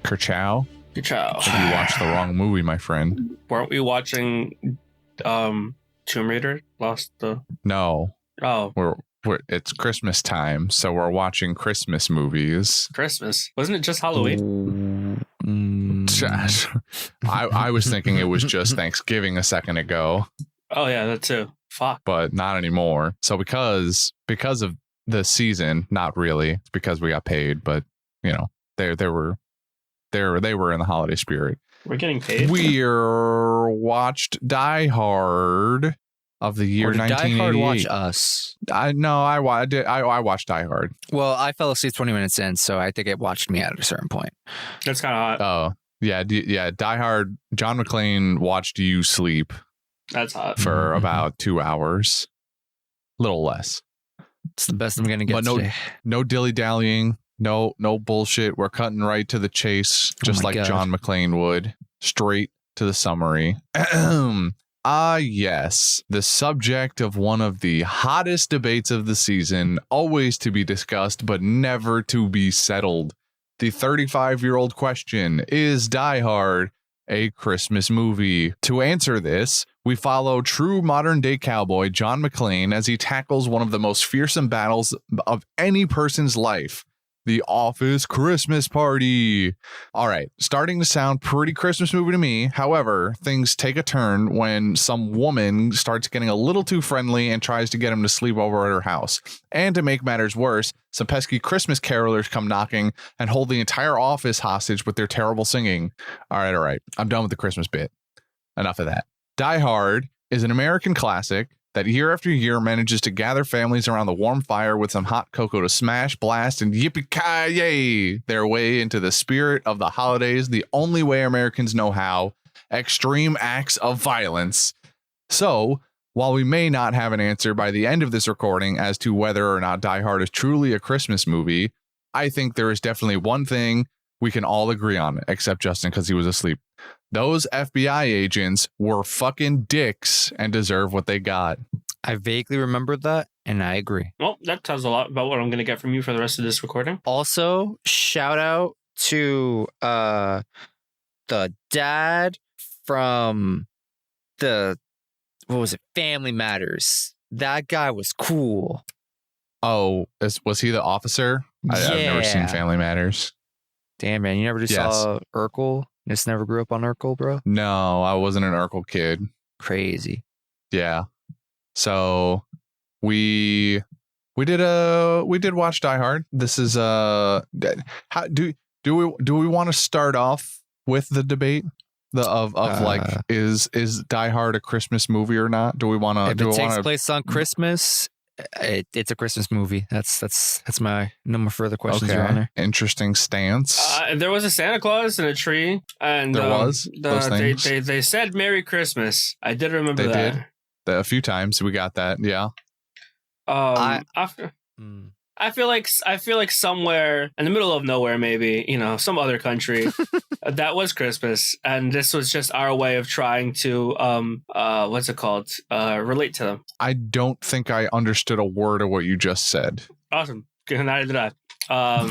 Kerchow. Ciao. You watched the wrong movie, my friend. Weren't we watching Tomb Raider? No. Oh. It's Christmas time, so we're watching Christmas movies. Christmas? Wasn't it just Halloween? I was thinking it was just Thanksgiving a second ago. Oh yeah, that too. Fuck. But not anymore. So because of the season, not really. It's because we got paid, but you know, they were in the holiday spirit. We're getting paid. We watched Die Hard of the year 1988. Die Hard watch us? I watched Die Hard. Well, I fell asleep 20 minutes in, so I think it watched me at a certain point. That's kind of hot. Oh, yeah. Die Hard. John McClane watched you sleep. That's hot. For about 2 hours. A little less. It's the best I'm going to get today. No dilly-dallying. No bullshit. We're cutting right to the chase, just like God. John McClane would. Straight to the summary. Yes. The subject of one of the hottest debates of the season, always to be discussed, but never to be settled. The 35-year-old question, is Die Hard a Christmas movie? To answer this, we follow true modern-day cowboy John McClane as he tackles one of the most fearsome battles of any person's life. The Office Christmas Party. All right, starting to sound pretty Christmas movie to me. However, things take a turn when some woman starts getting a little too friendly and tries to get him to sleep over at her house. And to make matters worse, some pesky Christmas carolers come knocking and hold the entire office hostage with their terrible singing. All right. I'm done with the Christmas bit. Enough of that. Die Hard is an American classic that year after year manages to gather families around the warm fire with some hot cocoa to smash, blast, and yippee-ki-yay their way into the spirit of the holidays the only way Americans know how, extreme acts of violence. So, while we may not have an answer by the end of this recording as to whether or not Die Hard is truly a Christmas movie, I think there is definitely one thing we can all agree on, except Justin because he was asleep. Those FBI agents were fucking dicks and deserve what they got. I vaguely remember that, and I agree. Well, that tells a lot about what I'm going to get from you for the rest of this recording. Also, shout out to the dad from Family Matters. That guy was cool. Oh, was he the officer? I've never seen Family Matters. Damn, man, you never just saw Urkel? Just never grew up on Urkel, bro? No, I wasn't an Urkel kid. Crazy. Yeah. So we did watch Die Hard. This is how do we want to start off with the debate is Die Hard a Christmas movie or not? Do we want to? If it takes place on Christmas, it's a Christmas movie. That's my no further questions, Your Honor. Interesting stance. There was a Santa Claus in a tree, and there was those things. They said Merry Christmas. I did remember that. Did. A few times we got that. Yeah. I feel like somewhere in the middle of nowhere, maybe, some other country, that was Christmas, and this was just our way of trying to relate to them. I don't think I understood a word of what you just said. Awesome. Neither did I. I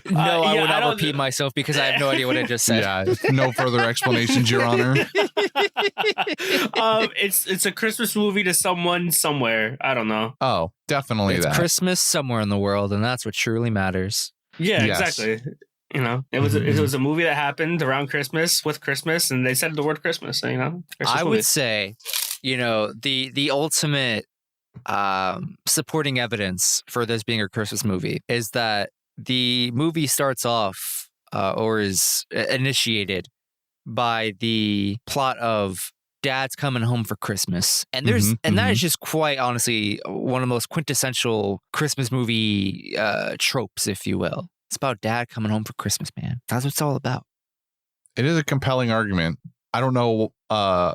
will not repeat myself because I have no idea what I just said. Yeah, no further explanations, Your Honor. It's a Christmas movie to someone somewhere. I don't know. Oh, definitely it's that. Christmas somewhere in the world, and that's what truly matters. Yeah, yes. Exactly. It was a movie that happened around Christmas with Christmas, and they said the word Christmas. Christmas I movie. would say, the ultimate supporting evidence for this being a Christmas movie is that the movie starts off or is initiated by the plot of dad's coming home for Christmas, and that is just quite honestly one of the most quintessential Christmas movie tropes, if you will. It's about dad coming home for Christmas, man. That's what it's all about. It is a compelling argument. I don't know.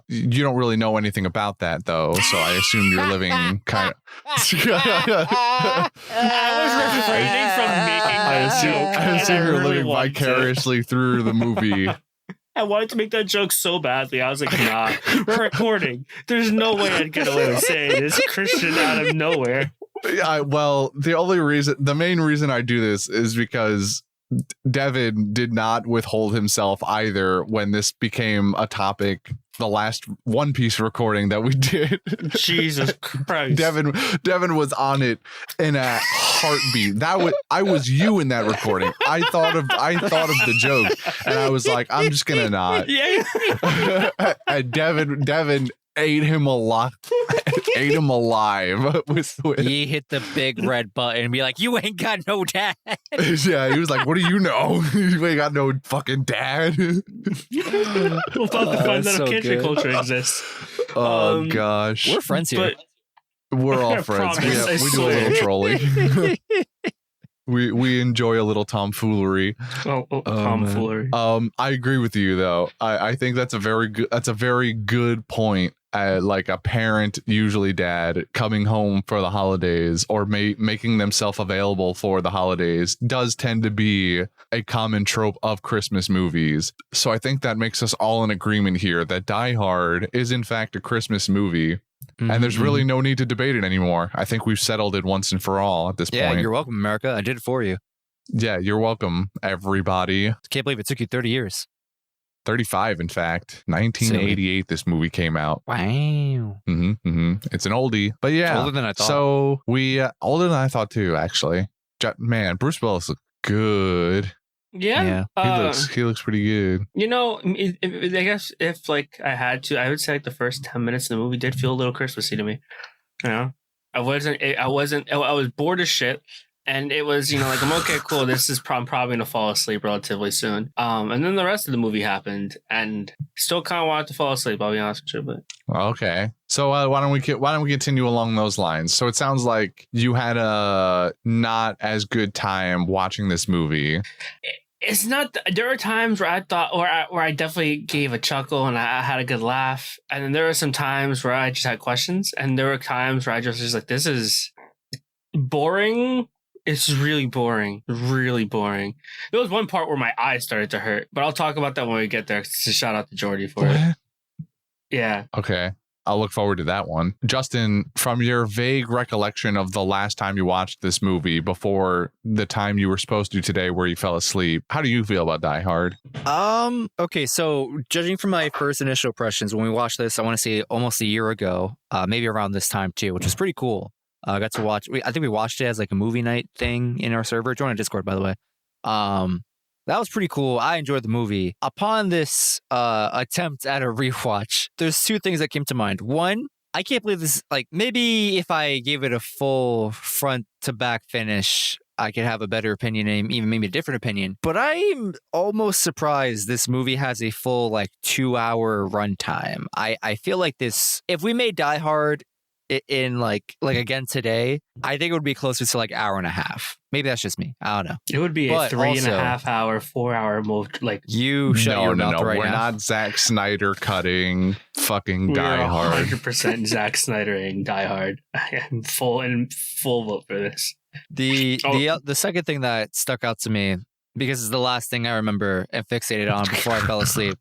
You don't really know anything about that, though, so I assume you're living kind of. I was refraining from making that joke. I assume you're living vicariously through the movie. I wanted to make that joke so badly. I was like, nah, we're recording. There's no way I'd get away with saying this Christian out of nowhere. Yeah, well, the main reason I do this is because Devin did not withhold himself either when this became a topic. The last One Piece recording that we did, Jesus Christ, Devin was on it in a heartbeat. I was you in that recording. I thought of the joke, and I was like, I'm just gonna not. Yeah. And Devin ate him alive. He hit the big red button and be like, "You ain't got no dad." Yeah, he was like, "What do you know? You ain't got no fucking dad." We'll about to find that so a cancel good. culture exists. Oh gosh, We're friends here. But we're all I friends. promise, I We do a swear. little trolling. We enjoy a little tomfoolery. Tomfoolery. I agree with you though. I think that's a very good point. Like a parent, usually dad, coming home for the holidays or making themselves available for the holidays does tend to be a common trope of Christmas movies. So I think that makes us all in agreement here that Die Hard is in fact a Christmas movie. And there's really no need to debate it anymore. I think we've settled it once and for all at this Yeah, point. you're welcome, America. I did it for you. Yeah, you're welcome, everybody. Can't believe it took you 30 years. 35, in fact. 1988, this movie came out. Wow. It's an oldie, but yeah. Older than I thought. So we, older than I thought too, actually. Man, Bruce Willis looks good. Yeah. He looks pretty good. You know, I guess if like I had to, I would say like the first 10 minutes of the movie did feel a little Christmassy to me. You know, I was bored as shit. And it was, you know, like, I'm okay, cool. This is probably going to fall asleep relatively soon. And then the rest of the movie happened and still kind of wanted to fall asleep. I'll be honest with you, but Okay. So why don't we continue along those lines? So it sounds like you had a not as good time watching this movie. it's not. There are times where I thought, where I definitely gave a chuckle and I had a good laugh. And then there were some times where I just had questions. And there were times where I just was like, this is boring. It's really boring. Really boring. There was one part where my eyes started to hurt, but I'll talk about that when we get there. So shout out to Jordy for it. Yeah. Okay. I'll look forward to that one. Justin, from your vague recollection of the last time you watched this movie before the time you were supposed to today where you fell asleep, how do you feel about Die Hard? Okay, so judging from my first initial impressions when we watched this, I want to say almost a year ago, maybe around this time too, which was pretty cool. I got to watch. I think we watched it as like a movie night thing in our server. Join our Discord, by the way. That was pretty cool. I enjoyed the movie. Upon this attempt at a rewatch, there's two things that came to mind. One, I can't believe this. Like, maybe if I gave it a full front to back finish, I could have a better opinion and even maybe a different opinion. But I'm almost surprised this movie has a full like 2-hour runtime. I feel like this. If we made Die Hard in like again today, I think it would be closer to like hour and a half. Maybe that's just me. I don't know. It would be a 3.5 hour, 4 hour movie. Like you shut your mouth right now. We're not Zack Snyder cutting fucking Die Hard. 100% Zack Snydering Die Hard. I am full vote for this. The second thing that stuck out to me, because it's the last thing I remember and fixated on before I fell asleep,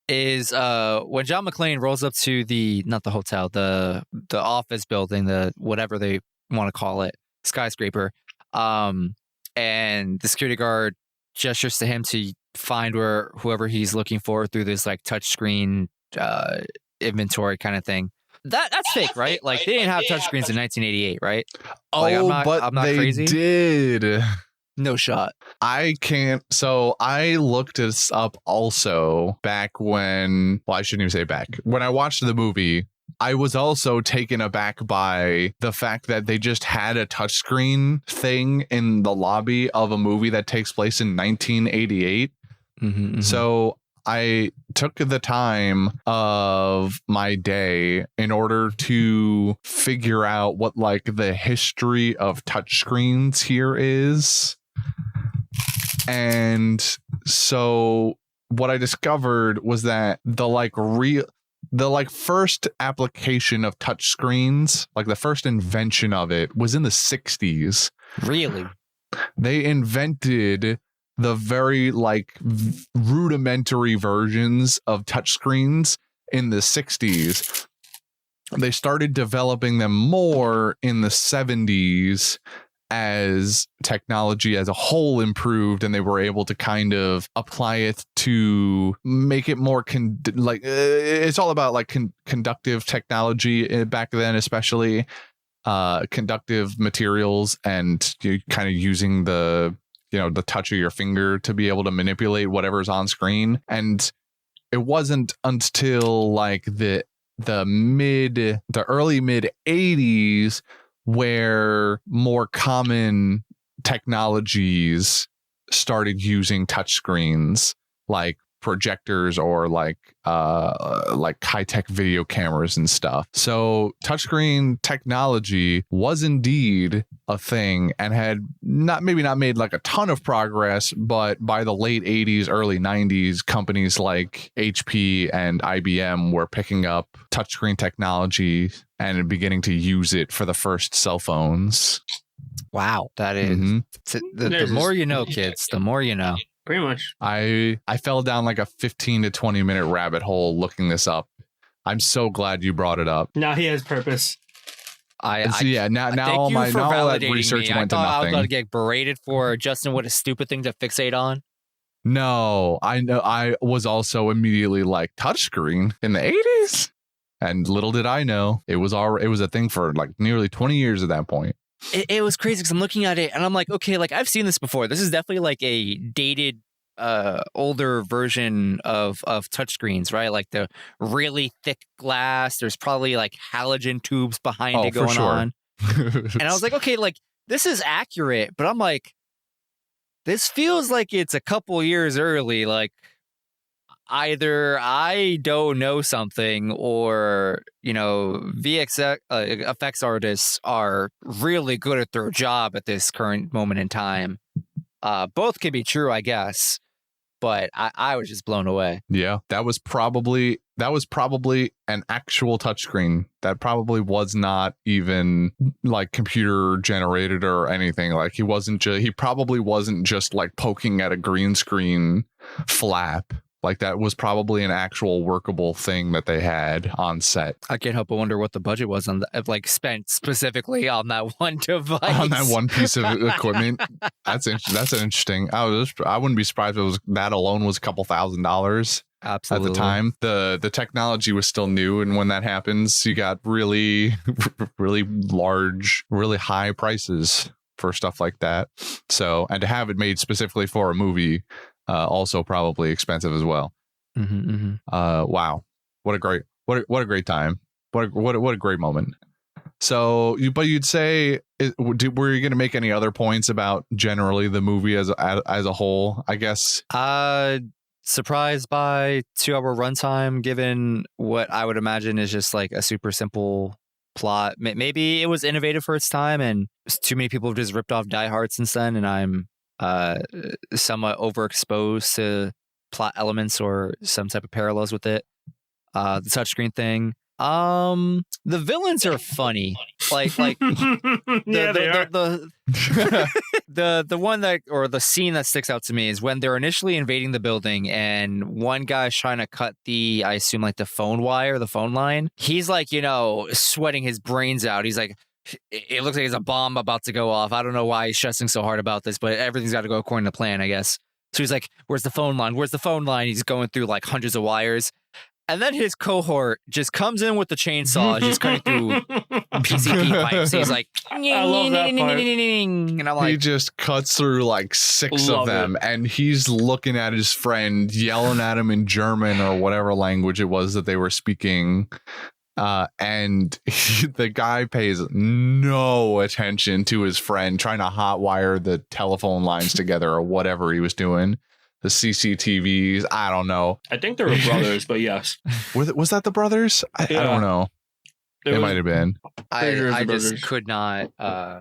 is when John McClane rolls up to not the hotel, the office building, the whatever they want to call it, skyscraper, and the security guard gestures to him to find whoever he's looking for through this like touchscreen inventory kind of thing. That's fake, right? Like they didn't have touchscreens in 1988, right? Like, I'm not they crazy. Did. No shot. I can't. So I looked this up also back when, well, I shouldn't even say back. When I watched the movie, I was also taken aback by the fact that they just had a touchscreen thing in the lobby of a movie that takes place in 1988. So I took the time of my day in order to figure out what like the history of touchscreens here is. And so what I discovered was that the first application of touchscreens, like the first invention of it, was in the 60s. Really? They invented the very like rudimentary versions of touchscreens in the 60s. they started developing them more in the 70s as technology as a whole improved, and they were able to kind of apply it to make it more it's all about like conductive technology back then, especially conductive materials, and you kind of using the touch of your finger to be able to manipulate whatever's on screen. And it wasn't until like the early mid 80s where more common technologies started using touchscreens, like projectors or like high-tech video cameras and stuff. So touchscreen technology was indeed a thing and had not made like a ton of progress, but by the late 80s, early 90s, companies like HP and IBM were picking up touchscreen technology and beginning to use it for the first cell phones. Wow, that is the more you know, kids, the more you know. Pretty much. I fell down like a 15 to 20 minute rabbit hole looking this up. I'm so glad you brought it up. Now he has purpose. Now all that research went to nothing. I was going to get berated for Justin. What a stupid thing to fixate on. No, I know. I was also immediately like, touchscreen in the 80s, and little did I know it was a thing for like nearly 20 years at that point. It was crazy because I'm looking at it and I'm like, okay, like I've seen this before. This is definitely like a dated, older version of touchscreens, right? Like the really thick glass. There's probably like halogen tubes behind it going on. And I was like, okay, like this is accurate, but I'm like, this feels like it's a couple years early. Like either I don't know something, or VFX effects artists are really good at their job at this current moment in time. Both can be true, I guess, but I was just blown away. Yeah, that was probably an actual touchscreen. That probably was not even like computer generated or anything. Like he probably wasn't just like poking at a green screen flap. Like that was probably an actual workable thing that they had on set. I can't help but wonder what the budget was on like spent specifically on that one device. On that one piece of equipment. That's interesting. I wouldn't be surprised if that alone was a couple $1,000. Absolutely. At the time. The technology was still new, and when that happens, you got really, really large, really high prices for stuff like that. So, and to have it made specifically for a movie, also probably expensive as well. Wow, what a great time! What a great moment. So, you'd say, were you going to make any other points about generally the movie as a whole? I guess. Surprised by 2-hour runtime, given what I would imagine is just like a super simple plot. Maybe it was innovative for its time, and too many people have just ripped off Die Hard since then, and I'm somewhat overexposed to plot elements or some type of parallels with it. The touchscreen thing. The villains are funny. Like yeah, they are. The one that, or the scene that sticks out to me is when they're initially invading the building and one guy's trying to cut I assume like the phone line. He's like, sweating his brains out. He's like, it looks like there's a bomb about to go off. I don't know why he's stressing so hard about this, but everything's got to go according to plan, I guess. So he's like, where's the phone line? Where's the phone line? He's going through like hundreds of wires. And then his cohort just comes in with the chainsaw, just cutting through PCP pipes. He's like, I love that part. And I'm like, he just cuts through like 6 of them, and he's looking at his friend, yelling at him in German or whatever language it was that they were speaking. And the guy pays no attention to his friend trying to hotwire the telephone lines together or whatever he was doing. The CCTVs, I don't know. I think they were brothers, but yes. Was that the brothers? I don't know. It might have been. I just could not. I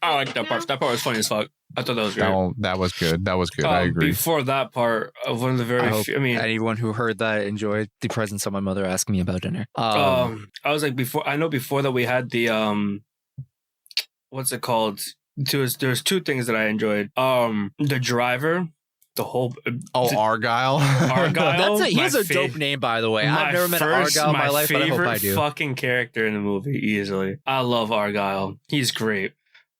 like that part. That part was funny as fuck. I thought that was great. That was good. I agree. Before that part, one of the very few, anyone who heard that enjoyed the presence of my mother asking me about dinner. I was like, before that we had the what's it called? There's 2 things that I enjoyed. The driver the whole Argyle. Argyle. He has a dope name, by the way. I've never met Argyle in my life, but I hope I do. Fucking character in the movie, easily. I love Argyle. He's great.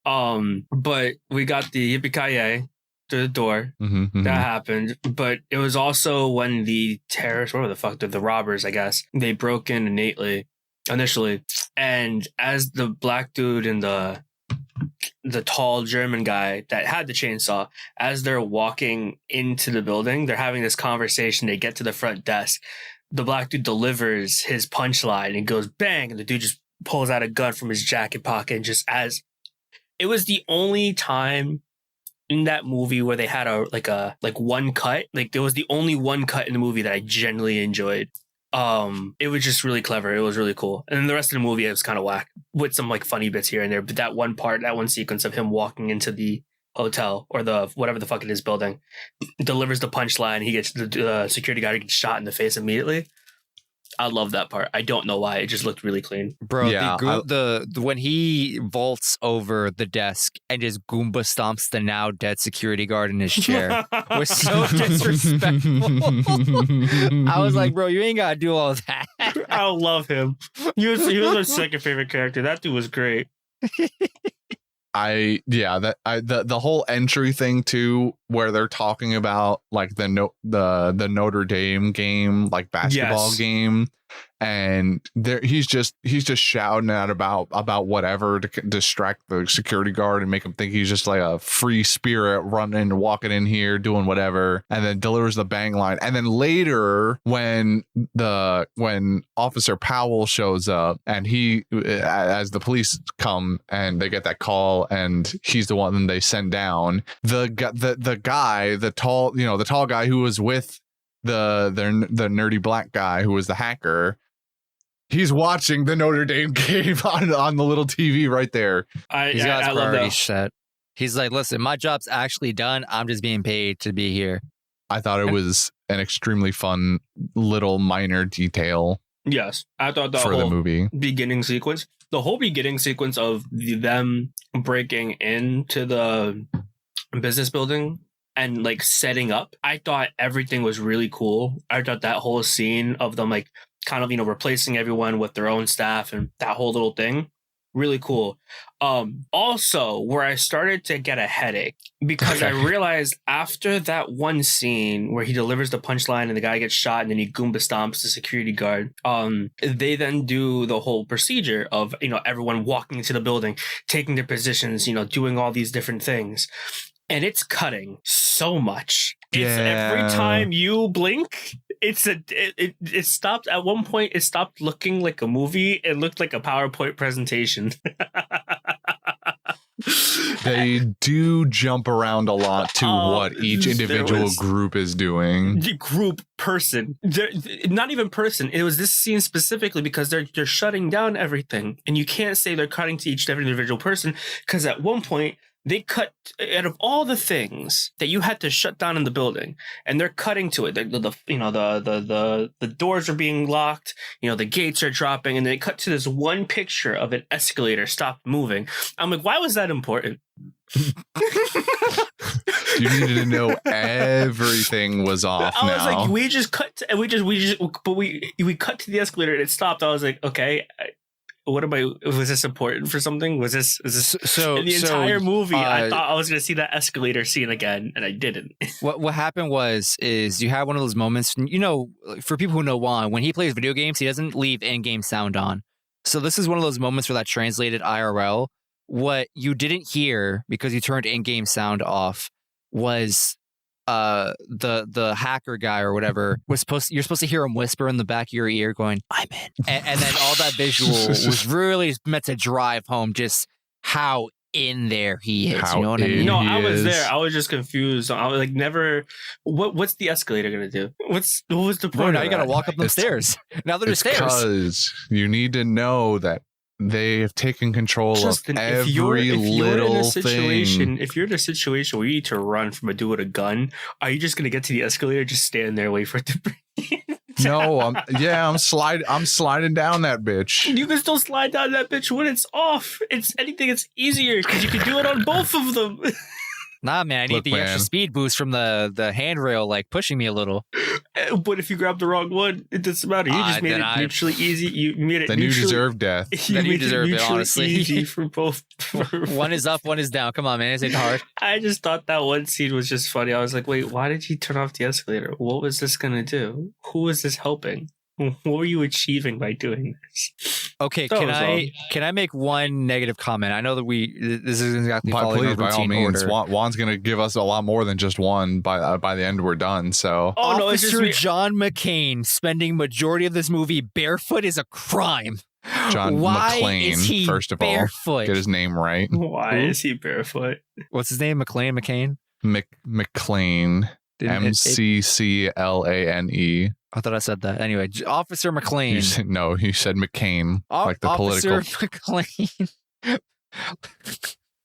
But we got the yippee-ki-yay through the door. That happened. But it was also when the terrorists, whatever the fuck, the robbers, I guess, they broke in innately, initially. And as the black dude and the tall German guy that had the chainsaw, as they're walking into the building, they're having this conversation. They get to the front desk. The black dude delivers his punchline and goes bang, and the dude just pulls out a gun from his jacket pocket. And just as it was the only time in that movie where they had one cut, like there was the only one cut in the movie that I genuinely enjoyed. It was just really clever. It was really cool. And then the rest of the movie, it was kind of whack with some like funny bits here and there. But that one sequence of him walking into the hotel or the whatever the fuck it is building, delivers the punchline. He gets the security guard gets shot in the face immediately. I love that part. I don't know why. It just looked really clean. Bro, yeah, when he vaults over the desk and just Goomba stomps the now dead security guard in his chair was so disrespectful. I was like, bro, you ain't got to do all that. I love him. He was my second favorite character. That dude was great. The whole entry thing too, where they're talking about like the Notre Dame game, like basketball game, and he's just shouting out about whatever to distract the security guard and make him think he's just like a free spirit running, walking in here, doing whatever, and then delivers the bang line. And then later, when Officer Powell shows up and as the police come and they get that call and he's the one they send down, the guy, the tall guy who was with the nerdy black guy who was the hacker, he's watching the Notre Dame game on the little TV right there. He's got his priorities set. He's like, listen, my job's actually done. I'm just being paid to be here. I thought it was an extremely fun little minor detail. Yes, I thought the movie beginning sequence, the whole beginning sequence of them breaking into the business building and like setting up, I thought everything was really cool. I thought that whole scene of them like kind of, replacing everyone with their own staff and that whole little thing, really cool. Also, where I started to get a headache because I realized after that one scene where he delivers the punchline and the guy gets shot and then he Goomba stomps the security guard, they then do the whole procedure of, everyone walking into the building, taking their positions, doing all these different things. And it's cutting so much. It's every time you blink, it stopped at one point. It stopped looking like a movie. It looked like a PowerPoint presentation. They do jump around a lot to what each individual group is doing. The group person, not even person. It was this scene specifically because they're shutting down everything, and you can't say they're cutting to each individual person because at one point they cut out of all the things that you had to shut down in the building, and they're cutting to it. The doors are being locked. The gates are dropping, and they cut to this one picture of an escalator stopped moving. I'm like, why was that important? You needed to know everything was off. I was like, we just cut, we cut to the escalator and it stopped. I was like, okay. Was this important for something? Was this so in the entire movie? I thought I was going to see that escalator scene again, and I didn't. What happened is you have one of those moments, for people who know Juan, when he plays video games, he doesn't leave in-game sound on. So this is one of those moments where that translated IRL. What you didn't hear because you turned in-game sound off was the hacker guy or whatever you're supposed to hear him whisper in the back of your ear going, I'm in. And then all that visual was really meant to drive home just how in there he is. You know what I mean? No, I was there. I was just confused. I was like, never. What's the escalator gonna do? What was the point? Bro, now you gotta walk up the stairs. Now they're stairs. Because you need to know that they have taken control of every little thing. If you're in a situation where you need to run from a dude with a gun, are you just gonna get to the escalator, just stand there, wait for it to bring? No, I'm sliding down that bitch. You can still slide down that bitch when it's off. It's easier because you can do it on both of them. Nah, man, I need Look, the extra man. speed boost from the handrail, like pushing me a little. But if you grab the wrong one, it doesn't matter. You just made then it neutrally easy. You made it Then you neutrally. deserve death. Then you made deserve it, neutrally honestly. Easy for both. One is up, one is down. Come on, man, it's hard. I just thought that one scene was just funny. I was like, wait, why did he turn off the escalator? What was this gonna do? Who was this helping? What were you achieving by doing this? Okay, That was all. can I make one negative comment? I know that this isn't exactly following Please, a by all routine means, order. Juan's gonna give us a lot more than just one by the end we're done. So Oh no, it's just Officer John McClane spending majority of this movie barefoot is a crime. John Why McClane, is he first of barefoot? all, get his name right. why Who? is he barefoot? What's his name? McClane? McClane, MCCLANE. I thought I said that. Anyway, Officer McClane. You said McCain, like the Officer political. McClane.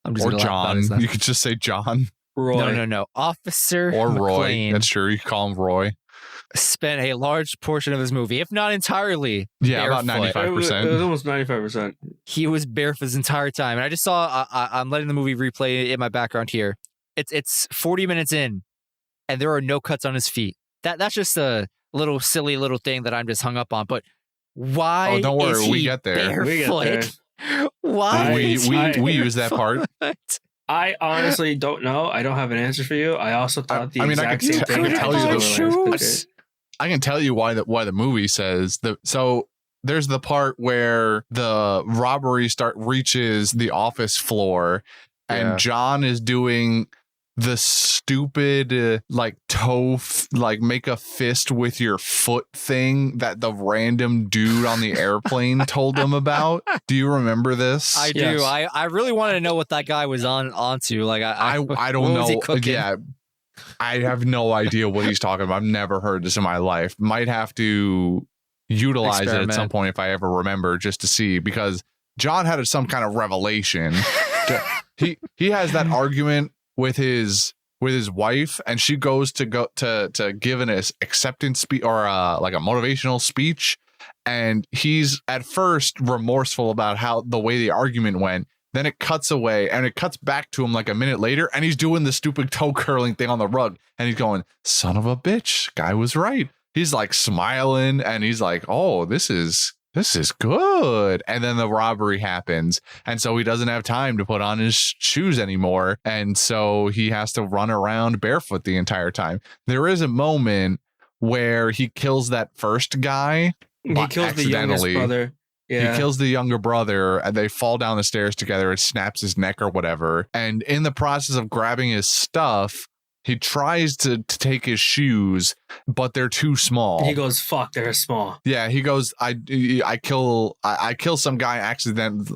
I'm just Or gonna laugh John. about his stuff. You could just say John Roy. No. Officer or Roy. McClane That's true. You can call him Roy. spent a large portion of this movie, if not entirely, Yeah, about barefoot. 95%. It was almost 95%. He was barefoot his entire time, and I just saw. I'm letting the movie replay in my background here. It's 40 minutes in, and there are no cuts on his feet. That's just a little silly little thing that I'm just hung up on. But why? Oh, don't worry, is we he get there. We get there. barefoot? Why? We is he use that part. barefoot? I honestly don't know. I don't have an answer for you. I also thought the I mean, I exact could same t- I thing. could tell you I the just didn't realize shoes. it. I can tell you why the movie says so there's the part where the robbery reaches the office floor and Yeah. John is doing the stupid like make a fist with your foot thing that the random dude on the airplane told him about. Do you remember this? I Yes. do. I really wanted to know what that guy was onto. Like I don't what know. was he cooking? Yeah, I have no idea what he's talking about. I've never heard this in my life. Might have to utilize it at some Experiment. point if I ever remember, just to see, because John had some kind of revelation. he has that argument with his wife, and she goes to give an acceptance speech or like a motivational speech, and he's at first remorseful about how the way the argument went. Then it cuts away and it cuts back to him like a minute later, and he's doing the stupid toe curling thing on the rug, and he's going, son of a bitch, guy was right. He's like smiling and he's like, oh, this is good. And then the robbery happens, and so he doesn't have time to put on his shoes anymore, and so he has to run around barefoot the entire time. There is a moment where he kills that first guy. He kills the youngest Accidentally. brother. Yeah. He kills the younger brother, and they fall down the stairs together. It snaps his neck or whatever. And in the process of grabbing his stuff, he tries to take his shoes, but they're too small. He goes, fuck, they're small. Yeah, he goes, I kill some guy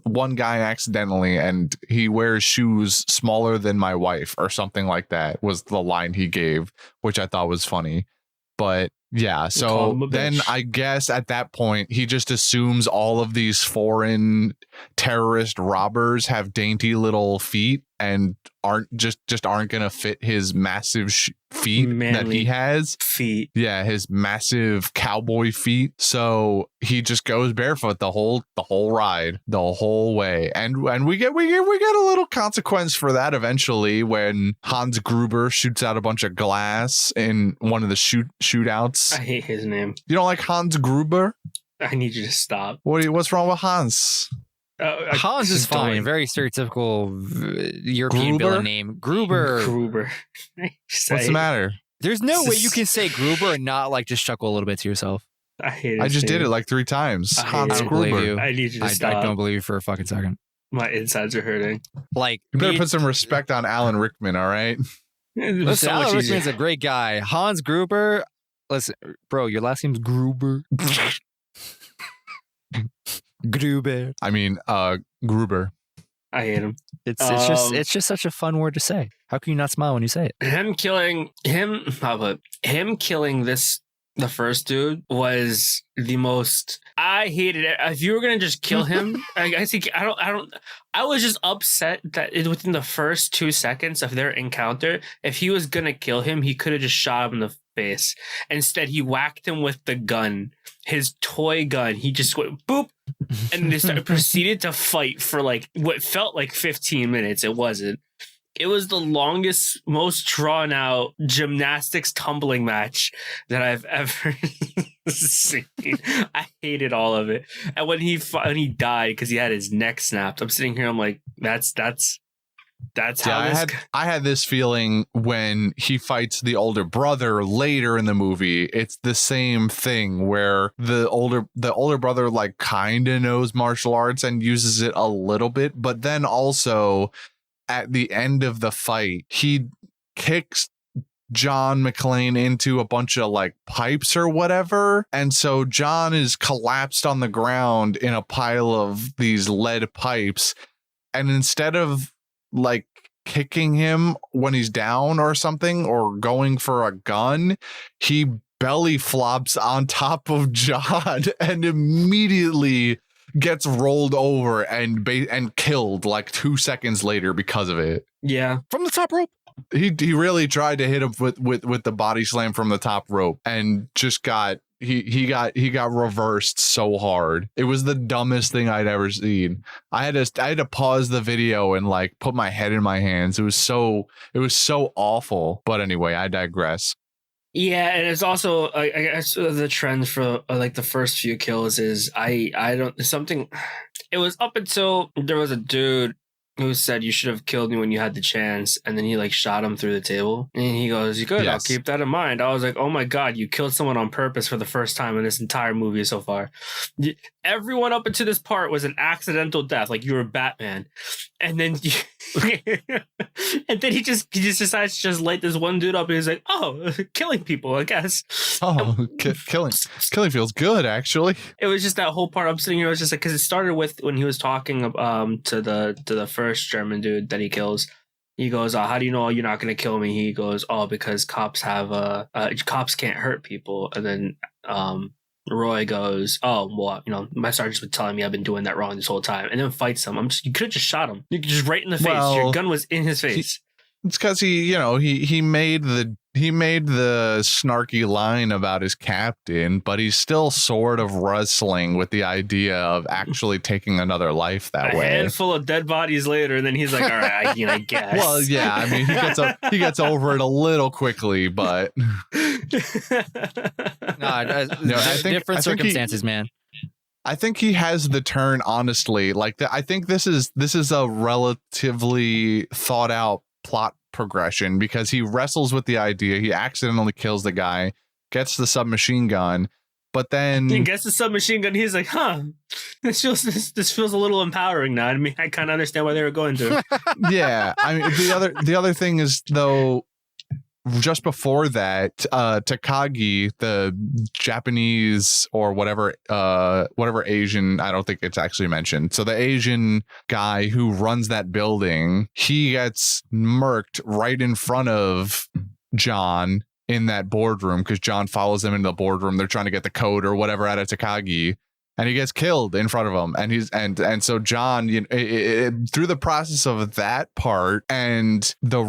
one guy accidentally, and he wears shoes smaller than my wife or something like that was the line he gave, which I thought was funny. But yeah, Call so him a then bitch. I guess at that point he just assumes all of these foreign terrorist robbers have dainty little feet and aren't gonna fit his massive feet that Manly he has. feet. Yeah, his massive cowboy feet. So he just goes barefoot the whole ride, the whole way, and we get a little consequence for that eventually when Hans Gruber shoots out a bunch of glass in one of the shootouts. I hate his name. You don't like Hans Gruber? I need you to stop. What's wrong with Hans? Hans is just don't fine. like- Very stereotypical European Gruber? villain name. Gruber. Gruber. What's the matter? There's no way you can say Gruber and not like just chuckle a little bit to yourself. I hate I his just did name. it like 3 times. I hate Hans it. I don't believe Gruber. you. I need you to I stop. don't believe you for a fucking second. My insides are hurting. Like, You better me- put some respect on Alan Rickman, all right? It was listen, so much Alan easier. Rickman's a great guy. Hans Gruber, listen, bro, your last name's Gruber. Gruber. I mean, Gruber. I hate him. It's just such a fun word to say. How can you not smile when you say it? Him killing the first dude was the most. I hated it. If you were gonna just kill him, I was just upset that within the first 2 seconds of their encounter, if he was gonna kill him, he could have just shot him in the face. Instead, he whacked him with the gun, his toy gun. He just went boop, and they proceeded to fight for like what felt like 15 minutes. It wasn't. It was the longest, most drawn out gymnastics tumbling match that I've ever seen. I hated all of it. And when he died because he had his neck snapped, I'm sitting here. I'm like, that's how I had this feeling when he fights the older brother later in the movie. It's the same thing where the older brother like kind of knows martial arts and uses it a little bit, but then also at the end of the fight, he kicks John McClane into a bunch of like pipes or whatever. And so John is collapsed on the ground in a pile of these lead pipes. And instead of like kicking him when he's down or something or going for a gun, he belly flops on top of John and immediately gets rolled over and killed like 2 seconds later because of it. Yeah, from the top rope. He really tried to hit him with the body slam from the top rope and just got he got reversed so hard. It was the dumbest thing I'd ever seen. I had to pause the video and like put my head in my hands. It was so awful. But anyway, I digress. Yeah, and it's also I guess the trend for like the first few kills is I don't something. It was up until there was a dude who said you should have killed me when you had the chance, and then he like shot him through the table, and he goes, "You good? Yes. I'll keep that in mind." I was like, "Oh my god, you killed someone on purpose for the first time in this entire movie so far." Everyone up until this part was an accidental death, like you were Batman, and then and then he just decides to just light this one dude up, and he's like, "Oh, killing people, I guess." Oh, killing feels good, actually. It was just that whole part. I'm sitting here, I was just like, because it started with when he was talking to the first German dude that he kills. He goes, "How do you know you're not going to kill me?" He goes, "Oh, because cops have cops can't hurt people." And then Roy goes, "Oh, well, my sergeant's been telling me I've been doing that wrong this whole time," and then fights him. You could have just shot him. You could just right in the face. Your gun was in his face. It's because he made the snarky line about his captain, but he's still sort of wrestling with the idea of actually taking another life that way. A handful of dead bodies later, and then he's like, "All right, I guess." Well, yeah, I mean, he gets over it a little quickly, but I think different circumstances, man. I think he has the turn, honestly. Like, I think this is a relatively thought out plot progression because he wrestles with the idea. He accidentally kills the guy, gets the submachine gun, but then he gets the submachine gun. He's like, this feels a little empowering now. I mean, I kind of understand why they were going to. Yeah, I mean, the other thing is though, just before that, Takagi, the Japanese or whatever Asian, I don't think it's actually mentioned. So the Asian guy who runs that building, he gets murked right in front of John in that boardroom because John follows him into the boardroom. They're trying to get the code or whatever out of Takagi. And he gets killed in front of him, and so John, through the process of that part and the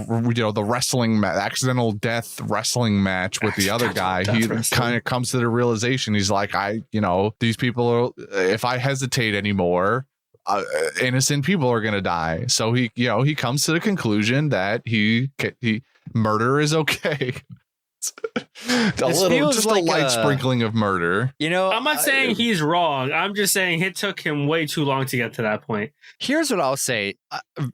wrestling accidental death wrestling match with the other guy, he kind of comes to the realization. He's like, these people are. If I hesitate anymore, innocent people are gonna die. So he comes to the conclusion that murder is okay. A light sprinkling of murder. I'm not saying he's wrong. I'm just saying it took him way too long to get to that point. Here's what I'll say,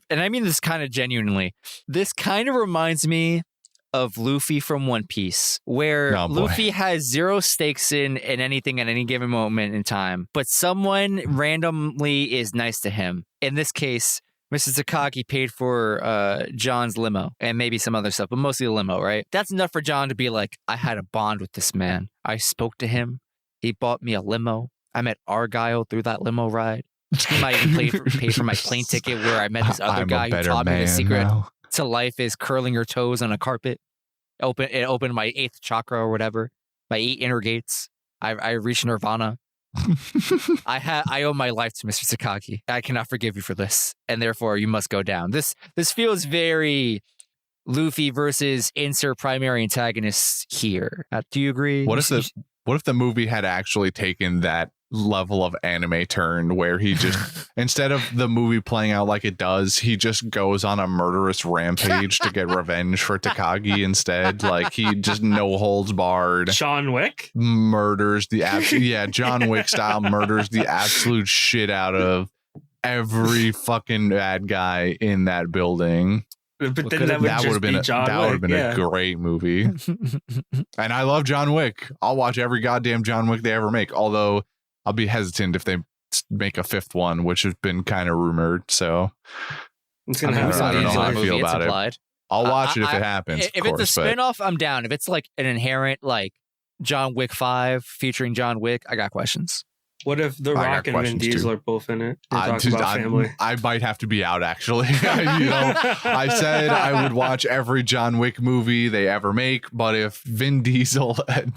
and I mean this kind of genuinely. This kind of reminds me of Luffy from One Piece, where Luffy has zero stakes in anything at any given moment in time, but someone randomly is nice to him. In this case, Mrs. Takagi paid for John's limo and maybe some other stuff, but mostly the limo, right? That's enough for John to be like, I had a bond with this man. I spoke to him. He bought me a limo. I met Argyle through that limo ride. He might even pay for my plane ticket where I met this other guy who taught me the secret to life is curling your toes on a carpet. It opened my 8th chakra or whatever, my 8 inner gates. I reached nirvana. I owe my life to Mr. Takagi. I cannot forgive you for this, and therefore you must go down. This feels very Luffy versus insert primary antagonist here. Do you agree? What if the movie had actually taken that level of anime turn where he just instead of the movie playing out like it does, he just goes on a murderous rampage to get revenge for Takagi instead. Like he just no holds barred John Wick murders the John Wick style murders the absolute shit out of every fucking bad guy in that building. But then that would have been a great movie. And I love John Wick. I'll watch every goddamn John Wick they ever make. Although I'll be hesitant if they make a fifth one, which has been kind of rumored. So it's gonna I don't know how I feel about it. I'll watch it if it happens. If it's a spinoff, I'm down. If it's like an inherent like John Wick 5 featuring John Wick, I got questions. What if The Rock and Vin Diesel are both in it? About family. I might have to be out, actually. I said I would watch every John Wick movie they ever make, but if Vin Diesel and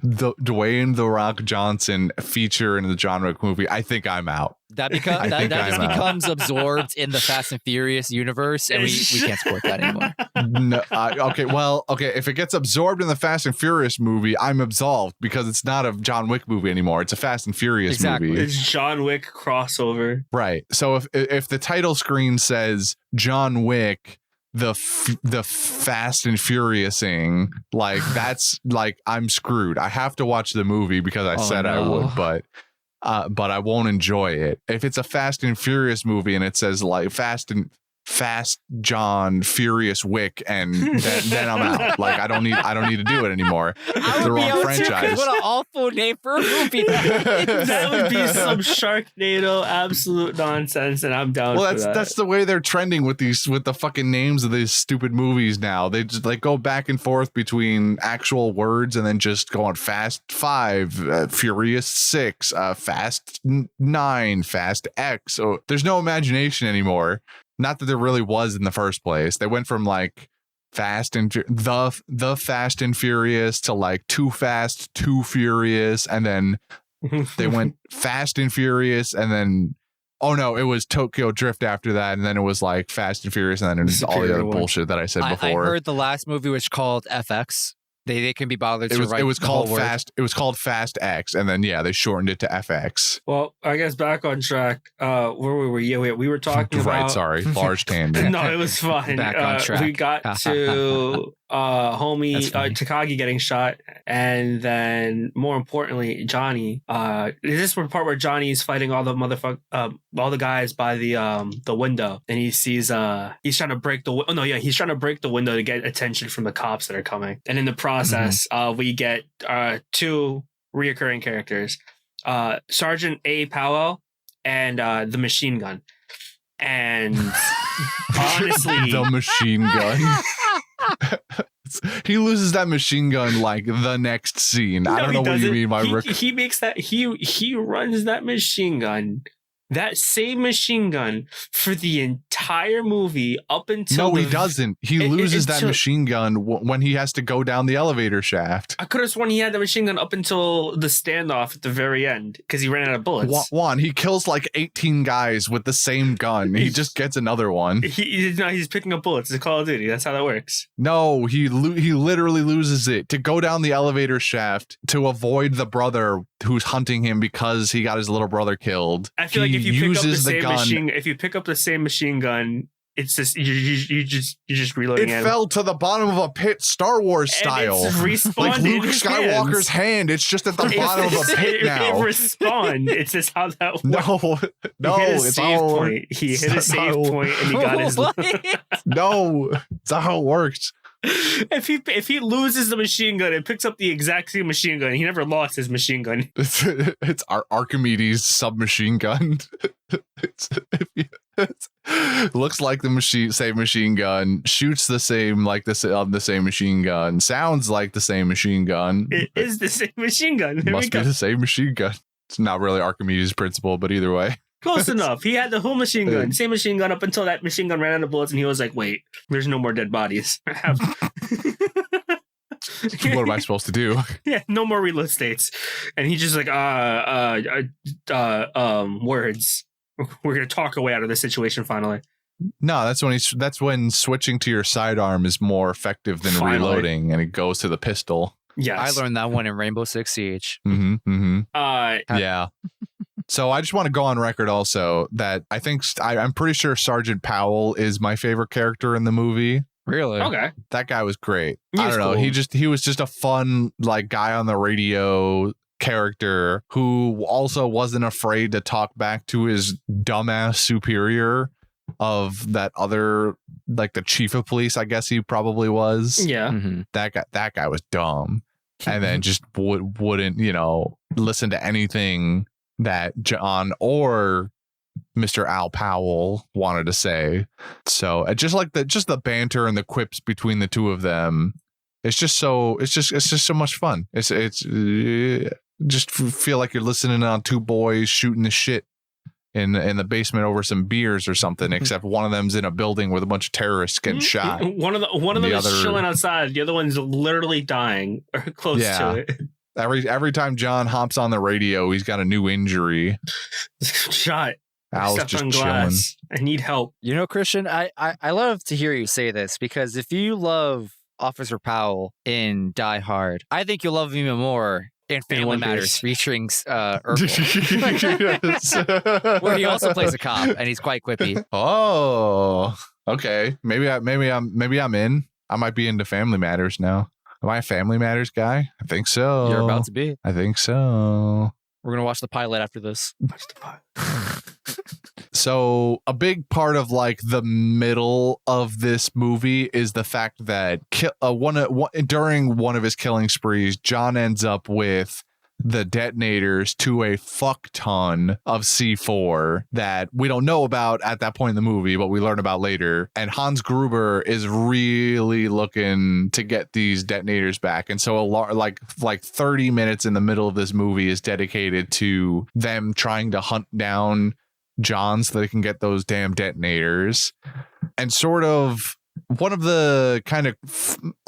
Dwayne The Rock Johnson feature in the John Wick movie, I think I'm out. That becomes absorbed in the Fast and Furious universe, and we can't support that anymore. No, okay. If it gets absorbed in the Fast and Furious movie, I'm absolved because it's not a John Wick movie anymore. It's a Fast and Furious movie. It's John Wick crossover. Right. So if the title screen says John Wick, the Fast and Furiousing, like that's like I'm screwed. I have to watch the movie because I said I would, but I won't enjoy it. If it's a Fast and Furious movie and it says like Fast John Furious Wick, and then I'm out. Like I don't need to do it anymore. It's the wrong franchise. What an awful name for a movie. That would be some Sharknado absolute nonsense, and I'm down. Well, for that. That's the way they're trending with the fucking names of these stupid movies now. They just like go back and forth between actual words and then just go on Fast 5, Furious 6, Fast 9, Fast X. So there's no imagination anymore. Not that there really was in the first place. They went from like Fast and the Fast and Furious to like Too Fast, Too Furious, and then they went Fast and Furious, and then it was Tokyo Drift after that, and then it was like Fast and Furious, and then it was all the other bullshit that I said before. I heard the last movie was called FX. They can be bothered to write. It was called Fast. It was called Fast X, and then they shortened it to FX. Well, I guess back on track. Where were we? Yeah, we were talking about. Right. Sorry, large tangent. No, it was fine. Back on track. We got to Takagi getting shot, and then more importantly, Johnny. Is this the part where Johnny's fighting all the all the guys by the window, and he sees he's trying to break the he's trying to break the window to get attention from the cops that are coming, and in the process, we get two reoccurring characters, Sergeant A. Powell and the machine gun. And honestly, the machine gun. He loses that machine gun like the next scene. I don't know what you mean by he makes that he runs that machine gun. That same machine gun for the entire movie up until he doesn't. He loses that machine gun when he has to go down the elevator shaft. I could have sworn he had the machine gun up until the standoff at the very end because he ran out of bullets. He kills like 18 guys with the same gun. He just gets another one. He's picking up bullets. It's Call of Duty. That's how that works. No, he literally loses it to go down the elevator shaft to avoid the brother who's hunting him because he got his little brother killed. I feel like if you pick up the same machine gun, it's just you're just reloading. It fell to the bottom of a pit, Star Wars style, and it's respawned like Luke in his Skywalker's hand. It's just at the bottom of a pit now. It respawned. It's just how that works. No, it's all point. He hit a save point and he got his. No, it's not how it works. If he loses the machine gun and picks up the exact same machine gun, he never lost his machine gun. It's Archimedes submachine gun. Looks like the same machine gun, shoots the same like the same machine gun, sounds like the same machine gun. It is the same machine gun. Must be the same machine gun. It's not really Archimedes' principle, but either way. Close enough. He had the whole machine gun, same machine gun up until that machine gun ran out of bullets, and he was like, "Wait, there's no more dead bodies." What am I supposed to do? Yeah, no more reload states. And he just like, words. We're gonna talk our way out of this situation finally. No, that's when switching to your sidearm is more effective than reloading, and it goes to the pistol. Yes. I learned that one in Rainbow Six Siege. Mm-hmm, mm-hmm. Right. Yeah. So I just want to go on record also that I think I'm pretty sure Sergeant Powell is my favorite character in the movie. Really? Okay. That guy was great. He I was don't know. cool. He was just a fun like guy on the radio character who also wasn't afraid to talk back to his dumbass superior of that other, like the chief of police, I guess he probably was. Yeah. Mhm. That guy was dumb, and then just wouldn't listen to anything that John or Mr. Al Powell wanted to say. So just like the banter and the quips between the two of them, it's just so much fun. It's just feel like you're listening on two boys shooting the shit in the basement over some beers or something, except one of them's in a building with a bunch of terrorists getting shot. One of them is chilling outside. The other one's literally dying or close to it. Every time John hops on the radio, he's got a new injury. Shot. Al's Stepped just on chilling. glass. I need help. Christian, I love to hear you say this, because if you love Officer Powell in Die Hard, I think you'll love him even more in Family One Matters Piece. featuring Urkel, where he also plays a cop and he's quite quippy. Oh, okay. Maybe I'm in. I might be into Family Matters now. Am I a Family Matters guy? I think so. You're about to be. I think so. We're gonna watch the pilot after this. So a big part of like the middle of this movie is the fact that during one of his killing sprees, John ends up with the detonators to a fuck ton of C4 that we don't know about at that point in the movie, but we learn about later. And Hans Gruber is really looking to get these detonators back. And so like 30 minutes in the middle of this movie is dedicated to them trying to hunt down John so they can get those damn detonators. And sort of one of the kind of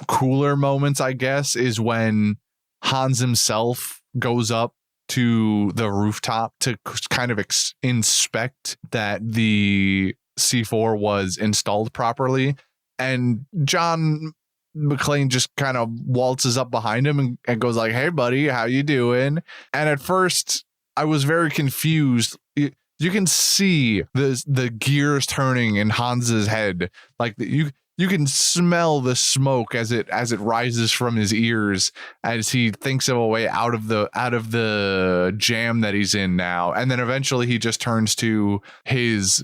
cooler moments, I guess, is when Hans himself goes up to the rooftop to kind of inspect that the C4 was installed properly. And John McClane just kind of waltzes up behind him and goes like, "Hey, buddy, how you doing?" And at first, I was very confused. You can see the gears turning in Hans's head. Like you can smell the smoke as it rises from his ears as he thinks of a way out of the jam that he's in now. And then eventually he just turns to his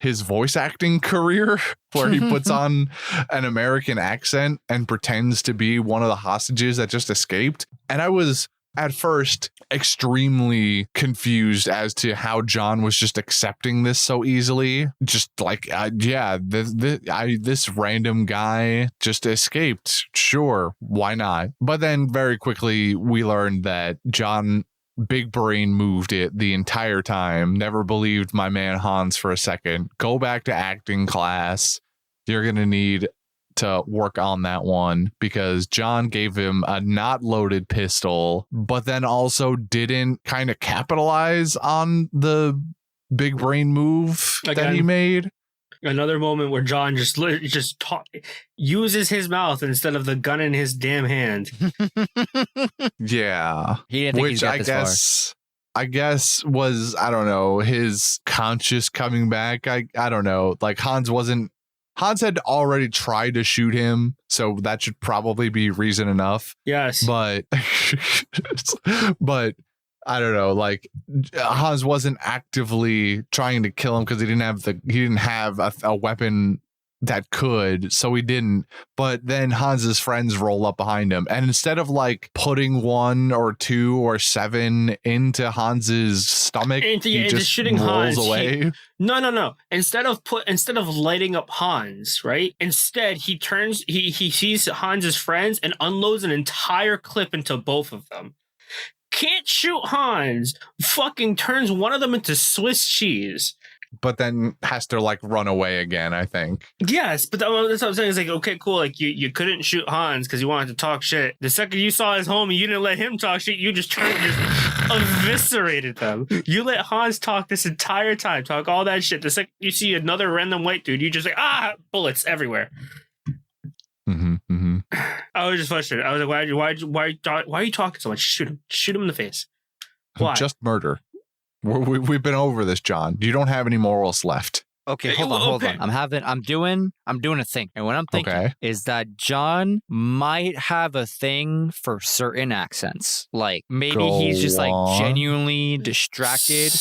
voice acting career, where he puts on an American accent and pretends to be one of the hostages that just escaped. And I was at first extremely confused as to how John was just accepting this so easily. Just like, this random guy just escaped. Sure, why not? But then very quickly we learned that John big brain moved it the entire time. Never believed my man Hans for a second. Go back to acting class. You're going to need to work on that one, because John gave him a not loaded pistol, but then also didn't kind of capitalize on the big brain move that he made. Another moment where John just uses his mouth instead of the gun in his damn hand. Yeah. He didn't think he's got this far. I guess was, I don't know, his conscious coming back. I don't know. Like Hans had already tried to shoot him, so that should probably be reason enough. Yes. But I don't know, like Hans wasn't actively trying to kill him because he didn't have a weapon that could, so he didn't. But then Hans's friends roll up behind him, and instead of like putting 1 or 2 or 7 into Hans's stomach, he just shooting rolls Hans away. No. Instead of lighting up Hans, right? Instead, he sees Hans's friends and unloads an entire clip into both of them. Can't shoot Hans. Fucking turns one of them into Swiss cheese. But then has to like run away again, I think. Yes, but that's what I'm saying. It's like, okay, cool. Like you couldn't shoot Hans because you wanted to talk shit. The second you saw his homie, you didn't let him talk shit. You just eviscerated them. You let Hans talk this entire time, talk all that shit. The second you see another random white dude, you just like, bullets everywhere. Mm-hmm. I was just frustrated. I was like, why are you talking so much? Shoot him in the face. Why? Just murder. We've been over this, John. You don't have any morals left. Okay, hold on. I'm doing a thing. And what I'm thinking is that John might have a thing for certain accents. Like maybe he's just like genuinely distracted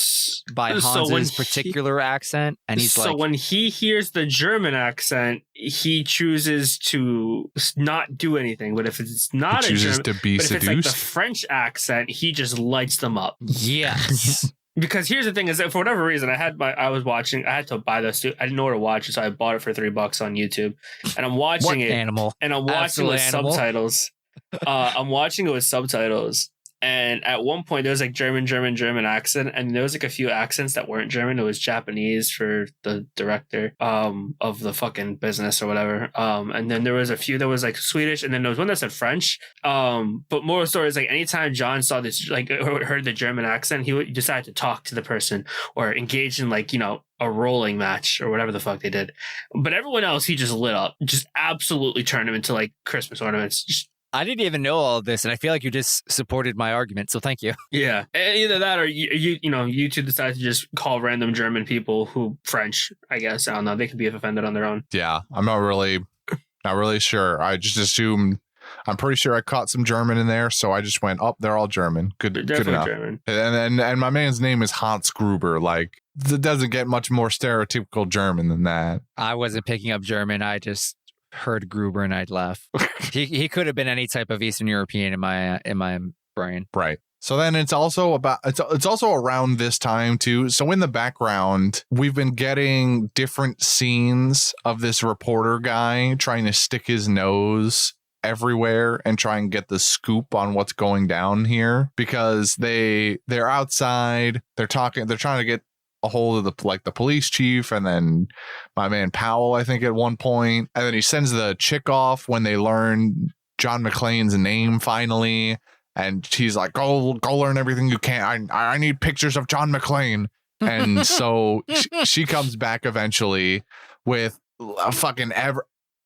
by Hans's particular accent. And he's so when he hears the German accent, he chooses to not do anything. But if it's not he chooses to be seduced. If it's like the French accent, he just lights them up. Yes. Because here's the thing: is that for whatever reason, I had to buy this. I didn't know where to watch it, so I bought it for $3 on YouTube, and I'm watching it. Animal. And I'm watching with animal. subtitles. I'm watching it with subtitles, and at one point there was like German accent, and there was like a few accents that weren't German. It was Japanese for the director of the fucking business or whatever. And then there was a few that was like Swedish, and then there was one that said French. But more story is like anytime John saw this, like heard the German accent, he would decide to talk to the person or engage in like, you know, a rolling match or whatever the fuck they did. But everyone else, he just lit up, just absolutely turned them into like Christmas ornaments. Just, I didn't even know all of this, and I feel like you just supported my argument, so thank you. yeah, either that or you two decide to just call random German people who French. I guess I don't know. They could be offended on their own. Yeah, I'm not really sure. I just assumed. I'm pretty sure I caught some German in there, so I just went, "Oh, they're all German. Good enough." German. And my man's name is Hans Gruber. Like, it doesn't get much more stereotypical German than that. I wasn't picking up German. I just heard Gruber and I'd laugh. he could have been any type of Eastern European in my brain. Right. So then it's also around this time too. So in the background, we've been getting different scenes of this reporter guy trying to stick his nose everywhere and try and get the scoop on what's going down here, because they're outside, they're trying to get a hold of the police chief, and then my man Powell, I think, at one point, and then he sends the chick off when they learn John McClane's name finally, and he's like, go learn everything you can. I need pictures of John McClane. And so she comes back eventually with a fucking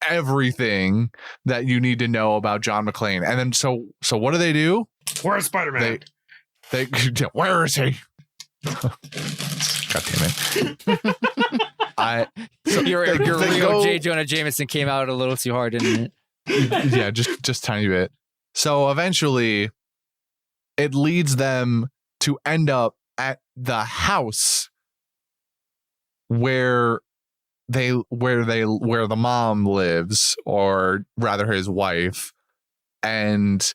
everything that you need to know about John McClane. And then so what do? Where's Spider-Man? They where is he? God damn it. Your real J. Jonah Jameson came out a little too hard, didn't it? Yeah, just tiny bit. So eventually it leads them to end up at the house where the mom lives, or rather his wife, and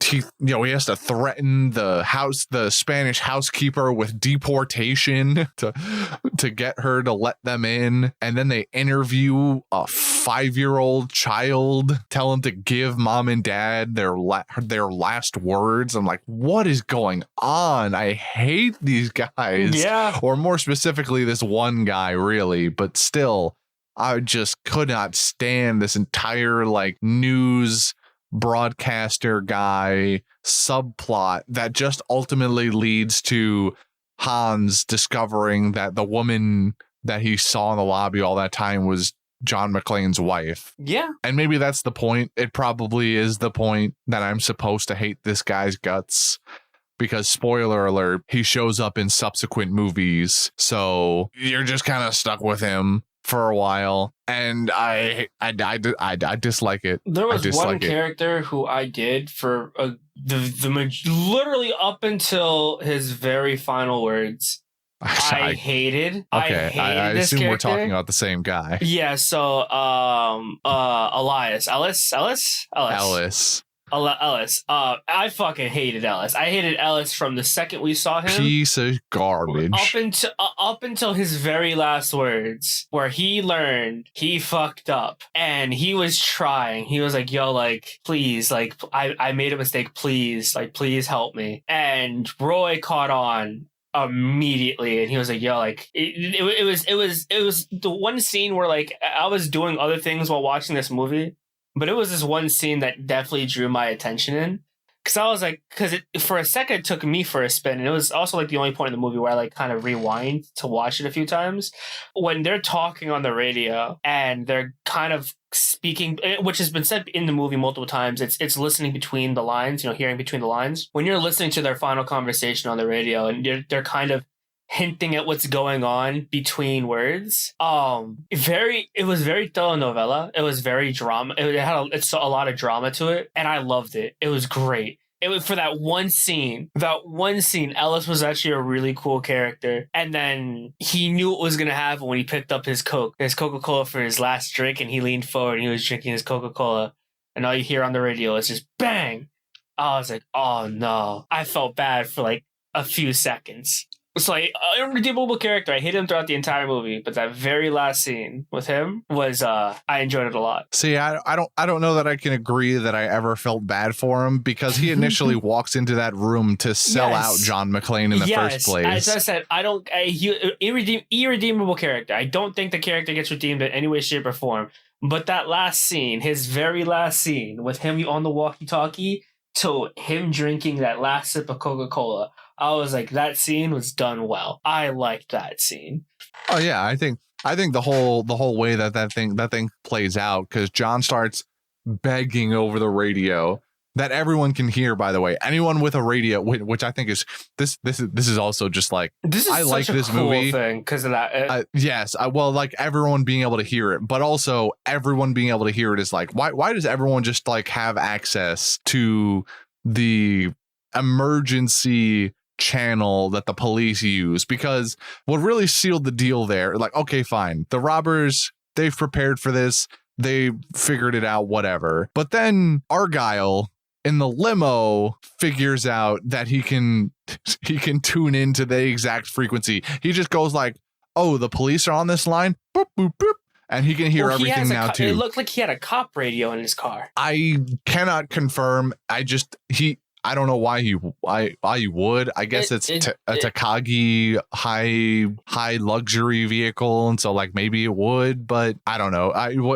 he has to threaten the Spanish housekeeper with deportation to get her to let them in. And then they interview a 5-year-old child, tell him to give mom and dad their last words. I'm like, what is going on? I hate these guys. Yeah. Or more specifically, this one guy, really. But still, I just could not stand this entire like news broadcaster guy subplot that just ultimately leads to Hans discovering that the woman that he saw in the lobby all that time was John McClane's wife. Yeah. And maybe that's the point. It probably is the point that I'm supposed to hate this guy's guts, because spoiler alert, he shows up in subsequent movies. So you're just kind of stuck with him for a while, and I dislike it. There was one character who I did for literally up until his very final words. I hated. Okay, I assume we're talking about the same guy. Yeah. So, Ellis. I fucking hated Ellis. I hated Ellis from the second we saw him. Piece of garbage. Up until his very last words, where he learned he fucked up and he was trying. He was like, "Yo, like, please, like, I made a mistake. Please, like, please help me." And Roy caught on immediately, and he was like, "Yo, like, it was the one scene where like I was doing other things while watching this movie." But it was this one scene that definitely drew my attention in. Because I was like, for a second it took me for a spin, and it was also like the only point in the movie where I like kind of rewind to watch it a few times. When they're talking on the radio and they're kind of speaking, which has been said in the movie multiple times, it's listening between the lines, hearing between the lines. When you're listening to their final conversation on the radio and they're kind of hinting at what's going on between words. It was very telenovela. It was very drama. It's a lot of drama to it, and I loved it. It was great. It was for that one scene. Ellis was actually a really cool character, and then he knew what was gonna happen when he picked up his Coca-Cola for his last drink, and he leaned forward and he was drinking his Coca-Cola, and all you hear on the radio is just bang. I was like, oh no. I felt bad for like a few seconds. It's like an irredeemable character. I hate him throughout the entire movie, but that very last scene with him was I enjoyed it a lot. See, I don't know that I can agree that I ever felt bad for him, because he initially walks into that room to sell out John McClane in the first place. As I said, irredeemable character. I don't think the character gets redeemed in any way, shape, or form. But that last scene, his very last scene with him on the walkie-talkie to him drinking that last sip of Coca-Cola, I was like, that scene was done well. I liked that scene. Oh yeah, I think the whole way that thing plays out, because John starts begging over the radio that everyone can hear. By the way, anyone with a radio, which I think is this is also just like, this is I such like a this cool movie thing because of that. Yes, well, like everyone being able to hear it, but also everyone being able to hear it is like, why does everyone just like have access to the emergency channel that the police use? Because what really sealed the deal there, like, okay, fine, the robbers, they've prepared for this, they figured it out, whatever. But then Argyle in the limo figures out that he can tune into the exact frequency. He just goes like, oh, the police are on this line, boop boop boop, and he can hear everything now too. It looked like he had a cop radio in his car. I cannot confirm. I don't know why you would. I guess it's a Takagi high luxury vehicle, and so like maybe it would, but I don't know.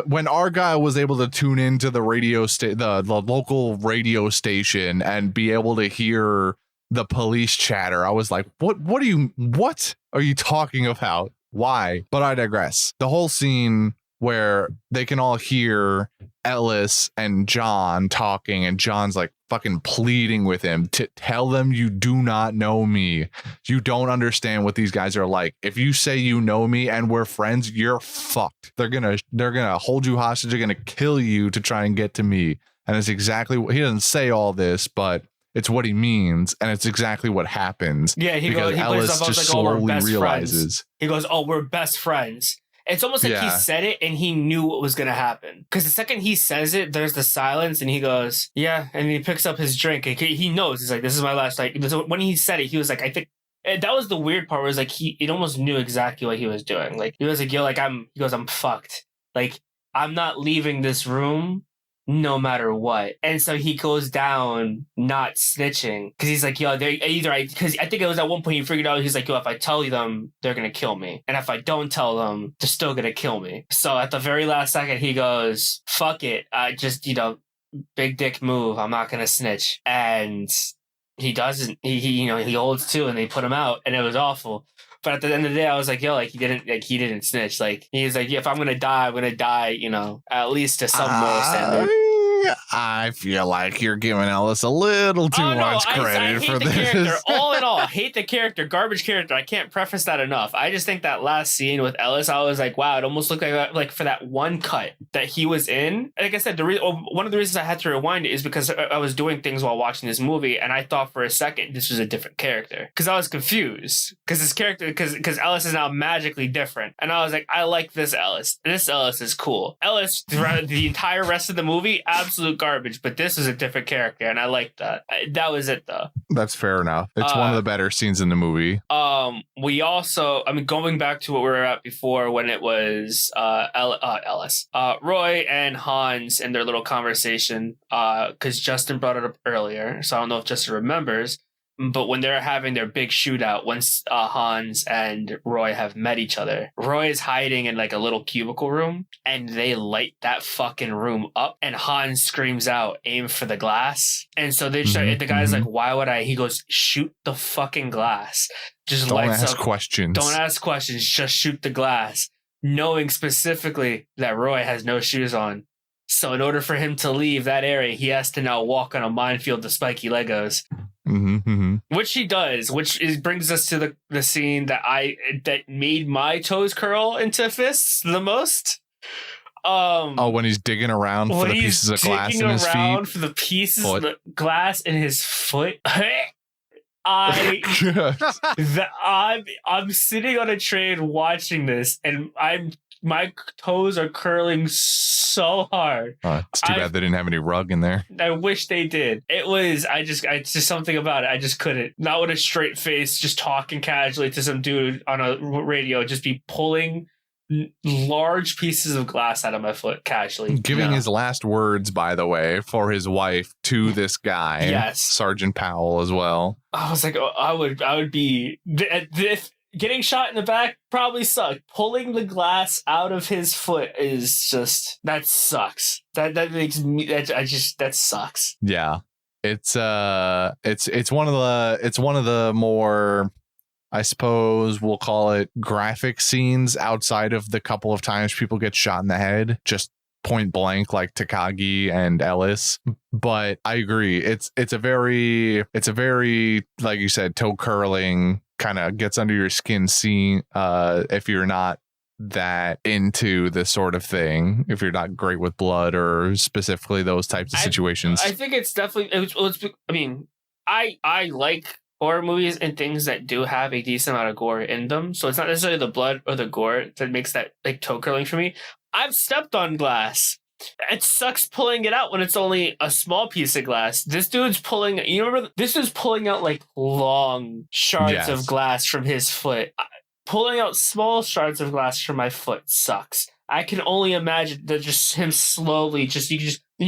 When Argyle was able to tune into the the local radio station and be able to hear the police chatter, I was like, what are you talking about? Why? But I digress. The whole scene where they can all hear Ellis and John talking, and John's like fucking pleading with him to tell them, you do not know me. You don't understand what these guys are like. If you say you know me and we're friends, you're fucked. They're gonna hold you hostage. They're gonna kill you to try and get to me. And it's exactly what he doesn't say all this, but it's what he means, and it's exactly what happens. Yeah, he because goes. He Ellis plays just like, oh, slowly realizes. Friends. He goes, "Oh, we're best friends." It's almost like he said it and he knew what was going to happen. Because the second he says it, there's the silence and he goes, yeah. And he picks up his drink. He knows. He's like, this is my last night. When he said it, he was like, I think. That was the weird part, where it was like, it almost knew exactly what he was doing. Like, he was like, yo, like, I'm fucked. Like, I'm not leaving this room no matter what. And so he goes down not snitching, because he's like, yo, because I think it was at one point he figured out, he's like, yo, if I tell them, they're gonna kill me, and if I don't tell them, they're still gonna kill me. So at the very last second, he goes, fuck it, I just, big dick move, I'm not gonna snitch. And he doesn't. He holds to, and they put him out, and it was awful. But at the end of the day, I was like, yo, like he didn't snitch. Like, he's like, yeah, if I'm gonna die, I'm gonna die, at least to some moral standard. I feel like you're giving Ellis a little too much credit for this. Character. All in all, I hate the character, garbage character. I can't preface that enough. I just think that last scene with Ellis, I was like, wow, it almost looked like for that one cut that he was in. Like I said, one of the reasons I had to rewind it is because I was doing things while watching this movie, and I thought for a second this was a different character, because I was confused, because this character, because Ellis is now magically different, and I was like, I like this Ellis. This Ellis is cool. Ellis throughout the entire rest of the movie, absolute garbage, but this is a different character, and I like that. That was it, though. That's fair enough. It's one of the better scenes in the movie. We also, going back to what we were at before, when it was Ellis, Roy and Hans in their little conversation, because Justin brought it up earlier, so I don't know if Justin remembers, But when they're having their big shootout, once Hans and Roy have met each other, Roy is hiding in like a little cubicle room, and they light that fucking room up, and Hans screams out, "Aim for the glass!" And so they start. The guy's like, "Why would I?" He goes, "Shoot the fucking glass. Just Don't lights ask up. questions. Don't ask questions. Just shoot the glass," knowing specifically that Roy has no shoes on. So in order for him to leave that area, he has to now walk on a minefield of spiky Legos. Which he does, brings us to the scene that made my toes curl into fists the most. When he's digging around for the pieces of glass in his feet. For the pieces of the glass in his foot. I'm sitting on a train watching this, and my toes are curling so hard. It's too bad they didn't have any rug in there. I wish they did. It's just something about it. I just couldn't. Not with a straight face, just talking casually to some dude on a radio, just be pulling large pieces of glass out of my foot casually. Giving his last words, by the way, for his wife to this guy. Yes. Sergeant Powell as well. I was like, I would be... Getting shot in the back probably sucked. Pulling the glass out of his foot is just... That sucks. That makes me... That sucks. Yeah. It's one of the more... I suppose we'll call it graphic scenes outside of the couple of times people get shot in the head, just point blank like Takagi and Ellis. But I agree. It's a very, like you said, toe curling, kind of gets under your skin scene if you're not that into this sort of thing, if you're not great with blood or specifically those types of situations. I think it's definitely, I like horror movies and things that do have a decent amount of gore in them. So it's not necessarily the blood or the gore that makes that like toe curling for me. I've stepped on glass. It sucks pulling it out when it's only a small piece of glass. This dude's pulling, this dude's pulling out like long shards of glass from his foot. Pulling out small shards of glass from my foot sucks. I can only imagine that just him slowly, you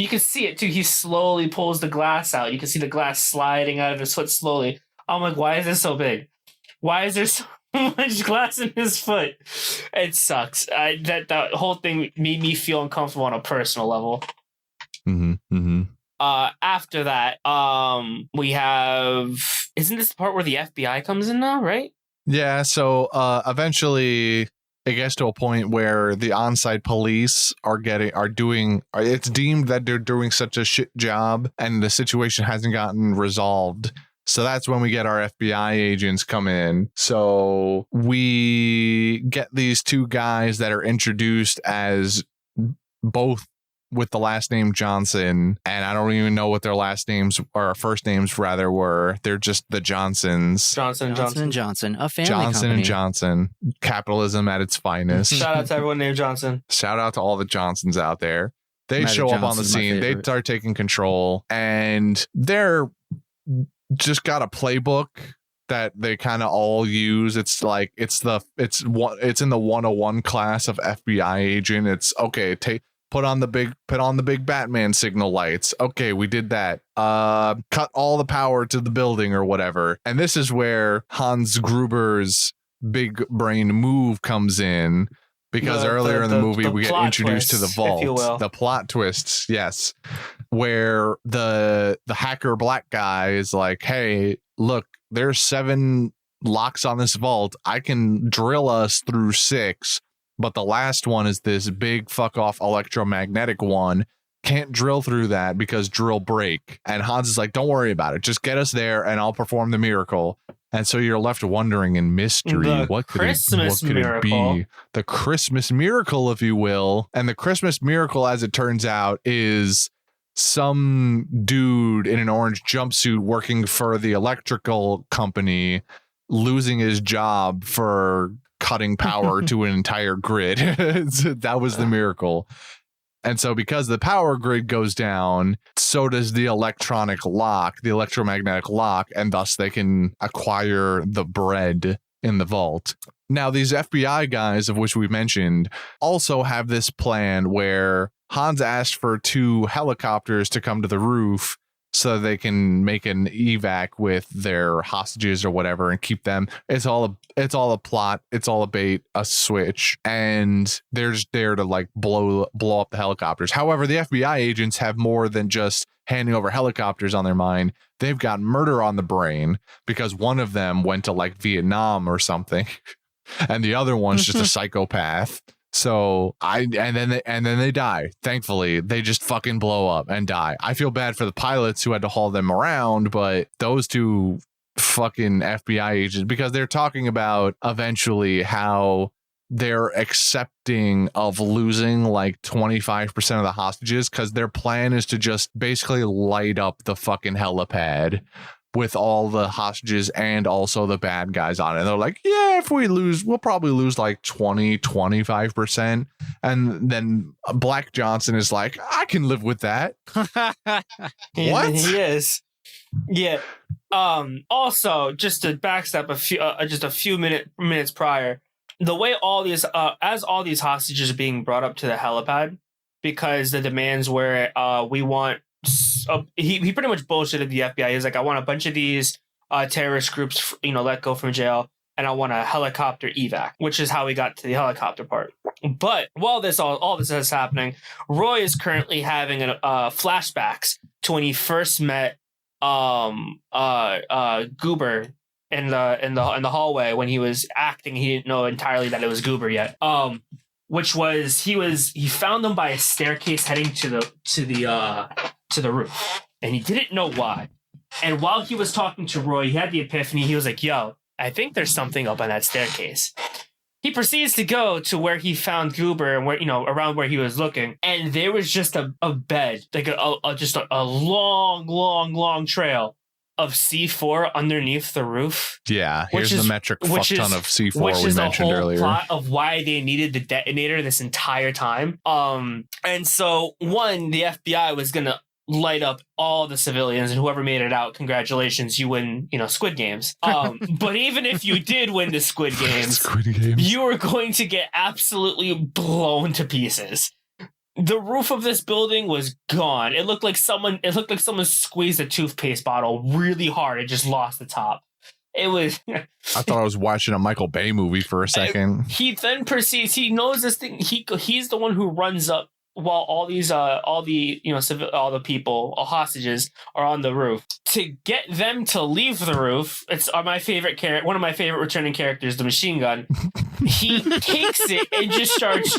can see it too. He slowly pulls the glass out. You can see the glass sliding out of his foot slowly. I'm like, why is this so big? Why is there so much glass in his foot? It sucks. That whole thing made me feel uncomfortable on a personal level. After that, we have... Isn't this the part where the FBI comes in now, right? Yeah, so eventually it gets to a point where the on-site police it's deemed that they're doing such a shit job and the situation hasn't gotten resolved. So that's when we get our FBI agents come in. So we get these two guys that are introduced as both with the last name Johnson, and I don't even know what their last names or first names rather were. They're just the Johnsons. Johnson and Johnson, a family Johnson company. and Johnson, capitalism at its finest. Shout out to everyone named Johnson. Shout out to all the Johnsons out there. They show up on the scene. They start taking control, and they're just got a playbook that they kind of all use. It's like it's in the 101 class of FBI agent. It's okay. Put on the big Batman signal lights. Okay, we did that. Cut all the power to the building or whatever. And this is where Hans Gruber's big brain move comes in, because earlier in the movie we get introduced to the vault. The plot twists, yes, where the hacker black guy is like, "Hey, look, there's 7 locks on this vault. I can drill us through 6. But the last one is this big fuck off electromagnetic one. Can't drill through that because drill break." And Hans is like, "Don't worry about it. Just get us there and I'll perform the miracle." And so you're left wondering in mystery, what could it be? The Christmas miracle, if you will. And the Christmas miracle, as it turns out, is some dude in an orange jumpsuit working for the electrical company losing his job for cutting power to an entire grid. That was the miracle. And so because the power grid goes down, so does the electromagnetic lock, and thus they can acquire the bread in the vault. Now, these FBI guys, of which we mentioned, also have this plan where Hans asked for 2 helicopters to come to the roof so they can make an evac with their hostages or whatever and keep them. It's all a plot. It's all a bait, a switch, and they're just there to like blow up the helicopters. However, the FBI agents have more than just handing over helicopters on their mind. They've got murder on the brain because one of them went to like Vietnam or something, and the other one's just a psychopath. So and then they die. Thankfully, they just fucking blow up and die. I feel bad for the pilots who had to haul them around, but those two fucking FBI agents, because they're talking about eventually how they're accepting of losing like 25% of the hostages because their plan is to just basically light up the fucking helipad with all the hostages and also the bad guys on it. And they're like, yeah, if we lose, we'll probably lose like 25%. And then Black Johnson is like, I can live with that. What? He is. Yeah. Also, just to backstep a few minutes prior, the way all these as all these hostages are being brought up to the helipad, because the demands were we want he pretty much bullshitted the FBI. He's like, I want a bunch of these terrorist groups, let go from jail, and I want a helicopter evac, which is how we got to the helicopter part. But while all this is happening, Roy is currently having flashbacks to when he first met Goober in the hallway when he was acting. He didn't know entirely that it was Goober yet. Which was he found them by a staircase heading to the roof, and he didn't know why. And while he was talking to Roy, he had the epiphany. He was like, "Yo, I think there's something up on that staircase." He proceeds to go to where he found Goober and where around where he was looking, and there was just a bed, like a long trail of C4 underneath the roof. Yeah, here's the metric fuck ton of C4 we mentioned earlier. Plot of why they needed the detonator this entire time. And so the FBI was gonna light up all the civilians, and whoever made it out, congratulations, you win, Squid Games. But even if you did win the Squid Games, you were going to get absolutely blown to pieces. The roof of this building was gone. It looked like someone squeezed a toothpaste bottle really hard and just lost the top. It was. I thought I was watching a Michael Bay movie for a second. He then proceeds. He knows this thing. He's the one who runs up while all the people, hostages, are on the roof. To get them to leave the roof, it's my favorite one of my favorite returning characters, the machine gun. He takes it and just starts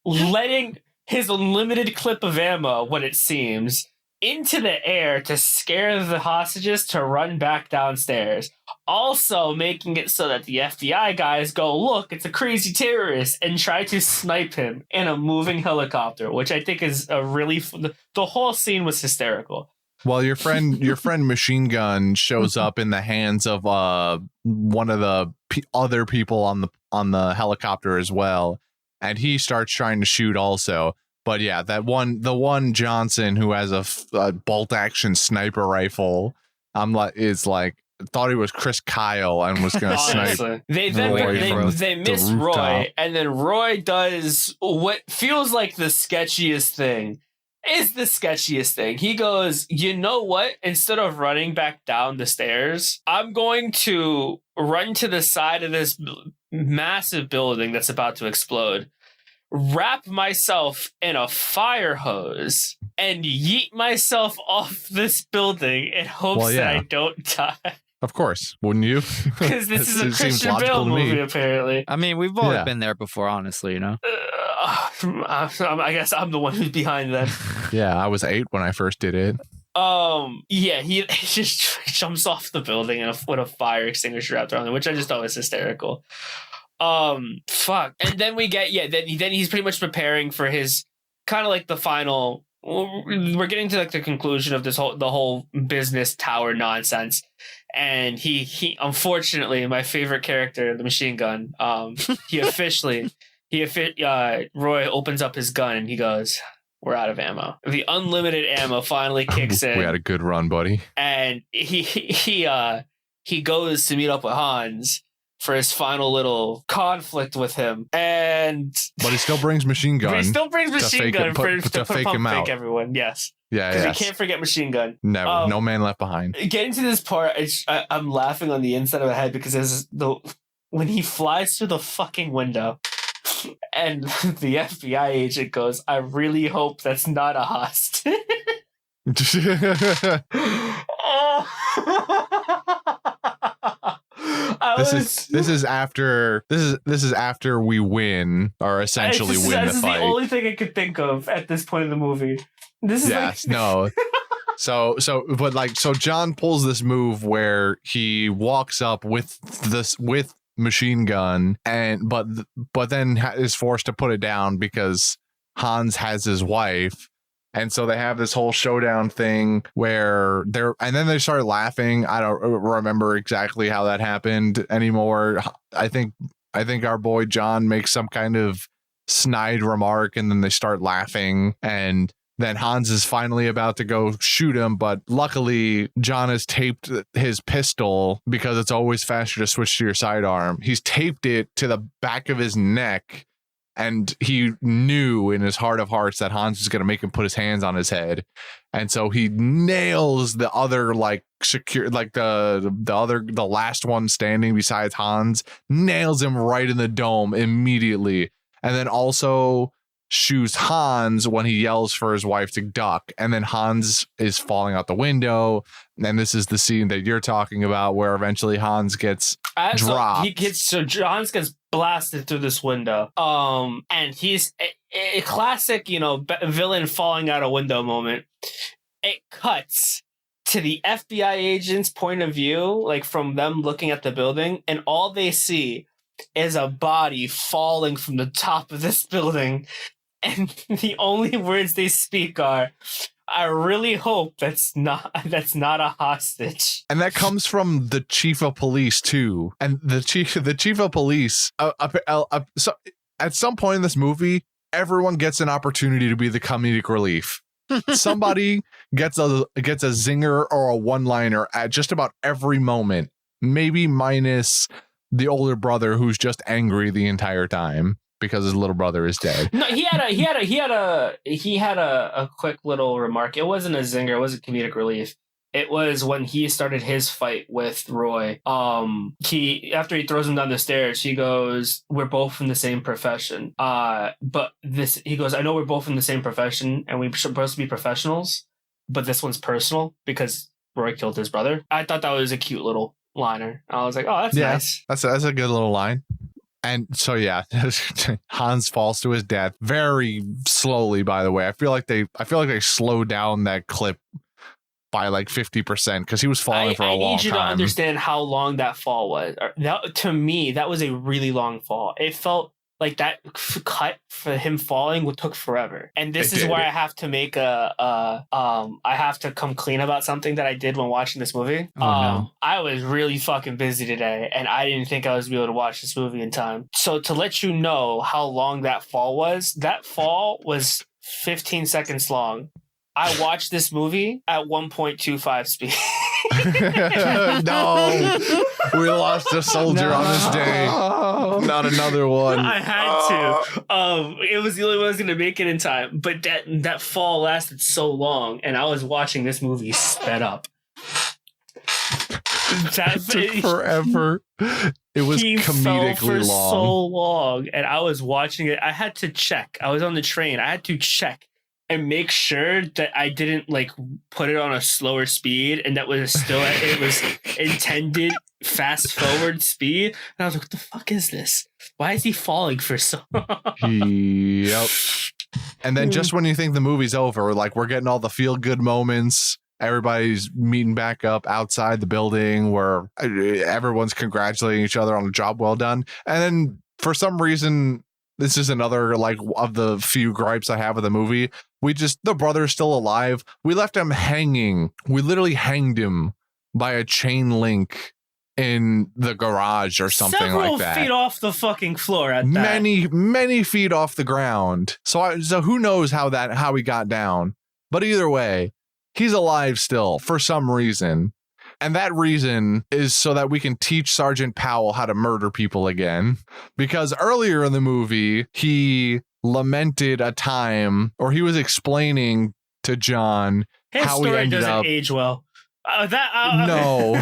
letting his unlimited clip of ammo, what it seems, into the air to scare the hostages to run back downstairs. Also making it so that the FBI guys go, look, it's a crazy terrorist, and try to snipe him in a moving helicopter, which I think is a really the whole scene was hysterical. Well, your friend Machine Gun shows up in the hands of one of the other people on the helicopter as well, and he starts trying to shoot also. But yeah, the one Johnson who has a bolt action sniper rifle, thought he was Chris Kyle and was going to snipe. They miss Roy, and then Roy does what feels like the sketchiest thing. He goes, you know what? Instead of running back down the stairs, I'm going to run to the side of this massive building that's about to explode, wrap myself in a fire hose, and yeet myself off this building in hopes that I don't die. Of course, wouldn't you? Because this is a Christian Bale movie, apparently. I mean, we've all been there before, honestly, I guess I'm the one who's behind that. Yeah, I was 8 when I first did it. Yeah, he just jumps off the building with a fire extinguisher wrapped around him, which I just thought was hysterical. Fuck. And then we get, then he's pretty much preparing for his kind of like the final. We're getting to like the conclusion of the whole business tower nonsense. And he unfortunately, my favorite character, the machine gun, Roy opens up his gun and he goes, we're out of ammo. The unlimited ammo finally kicks in. We had a good run, buddy. And he goes to meet up with Hans. for his final little conflict with him. But he still brings machine gun. But he still brings machine gun to fake him out. Fake everyone. Yes. Yeah, because you can't forget machine gun. Never. No man left behind. Getting to this part, I'm laughing on the inside of my head because when he flies through the fucking window and the FBI agent goes, "I really hope that's not a hostage." This is after we win, or essentially win the fight. This is the only thing I could think of at this point in the movie. So John pulls this move where he walks up with machine gun, but then is forced to put it down because Hans has his wife. And so they have this whole showdown thing where then they start laughing. I don't remember exactly how that happened anymore. I think our boy John makes some kind of snide remark, and then they start laughing, and then Hans is finally about to go shoot him, but luckily John has taped his pistol, because it's always faster to switch to your sidearm. He's taped it to the back of his neck, and he knew in his heart of hearts that Hans was going to make him put his hands on his head. And so he nails the other, the last one standing besides Hans, nails him right in the dome immediately. And then also shoots Hans when he yells for his wife to duck, and then Hans is falling out the window, and this is the scene that you're talking about where eventually Hans gets dropped. John gets blasted through this window, and he's a classic villain falling out a window moment. It cuts to the FBI agent's point of view, like from them looking at the building, and all they see is a body falling from the top of this building. And the only words they speak are, "I really hope that's not a hostage." And that comes from the chief of police too. And the chief of police. So at some point in this movie, everyone gets an opportunity to be the comedic relief. Somebody gets a zinger or a one-liner at just about every moment. Maybe minus the older brother who's just angry the entire time because his little brother is dead. No, he had a quick little remark. It wasn't a zinger. It wasn't comedic relief. It was when he started his fight with Roy. After he throws him down the stairs, he goes, "We're both from the same profession." He goes, "I know we're both in the same profession, and we're supposed to be professionals, but this one's personal because Roy killed his brother." I thought that was a cute little liner. I was like, "Oh, that's nice." That's a good little line. And so, yeah, Hans falls to his death very slowly, by the way. I feel like they slowed down that clip by like 50% because he was falling for a long time. I need you to understand how long that fall was. To me, that was a really long fall. It felt like that cut for him falling took forever. And this is where I have to make I have to come clean about something that I did when watching this movie. No. I was really fucking busy today, and I didn't think I was going to be able to watch this movie in time. So to let you know how long that fall was 15 seconds long. I watched this movie at 1.25 speed. No, we lost a soldier on this day. Not another one. I had to. It was the only one I was going to make it in time. But that fall lasted so long, and I was watching this movie sped up. It took forever. It was comedically long. So long, and I was watching it. I had to check. I was on the train. I had to check and make sure that I didn't put it on a slower speed, and that was still it was intended fast forward speed. And I was like, "What the fuck is this? Why is he falling for so long?" Yep. And then just when you think the movie's over, we're getting all the feel good moments. Everybody's meeting back up outside the building where everyone's congratulating each other on a job well done. And then for some reason, this is another of the few gripes I have with the movie. The brother's still alive. We left him hanging. We literally hanged him by a chain link in the garage or something like that. Several feet off the fucking floor at that. Many feet off the ground. So who knows how he got down. But either way, he's alive still for some reason. And that reason is so that we can teach Sergeant Powell how to murder people again. Because earlier in the movie, he lamented a time, or he was explaining to John His how he story ended doesn't up. age well. No.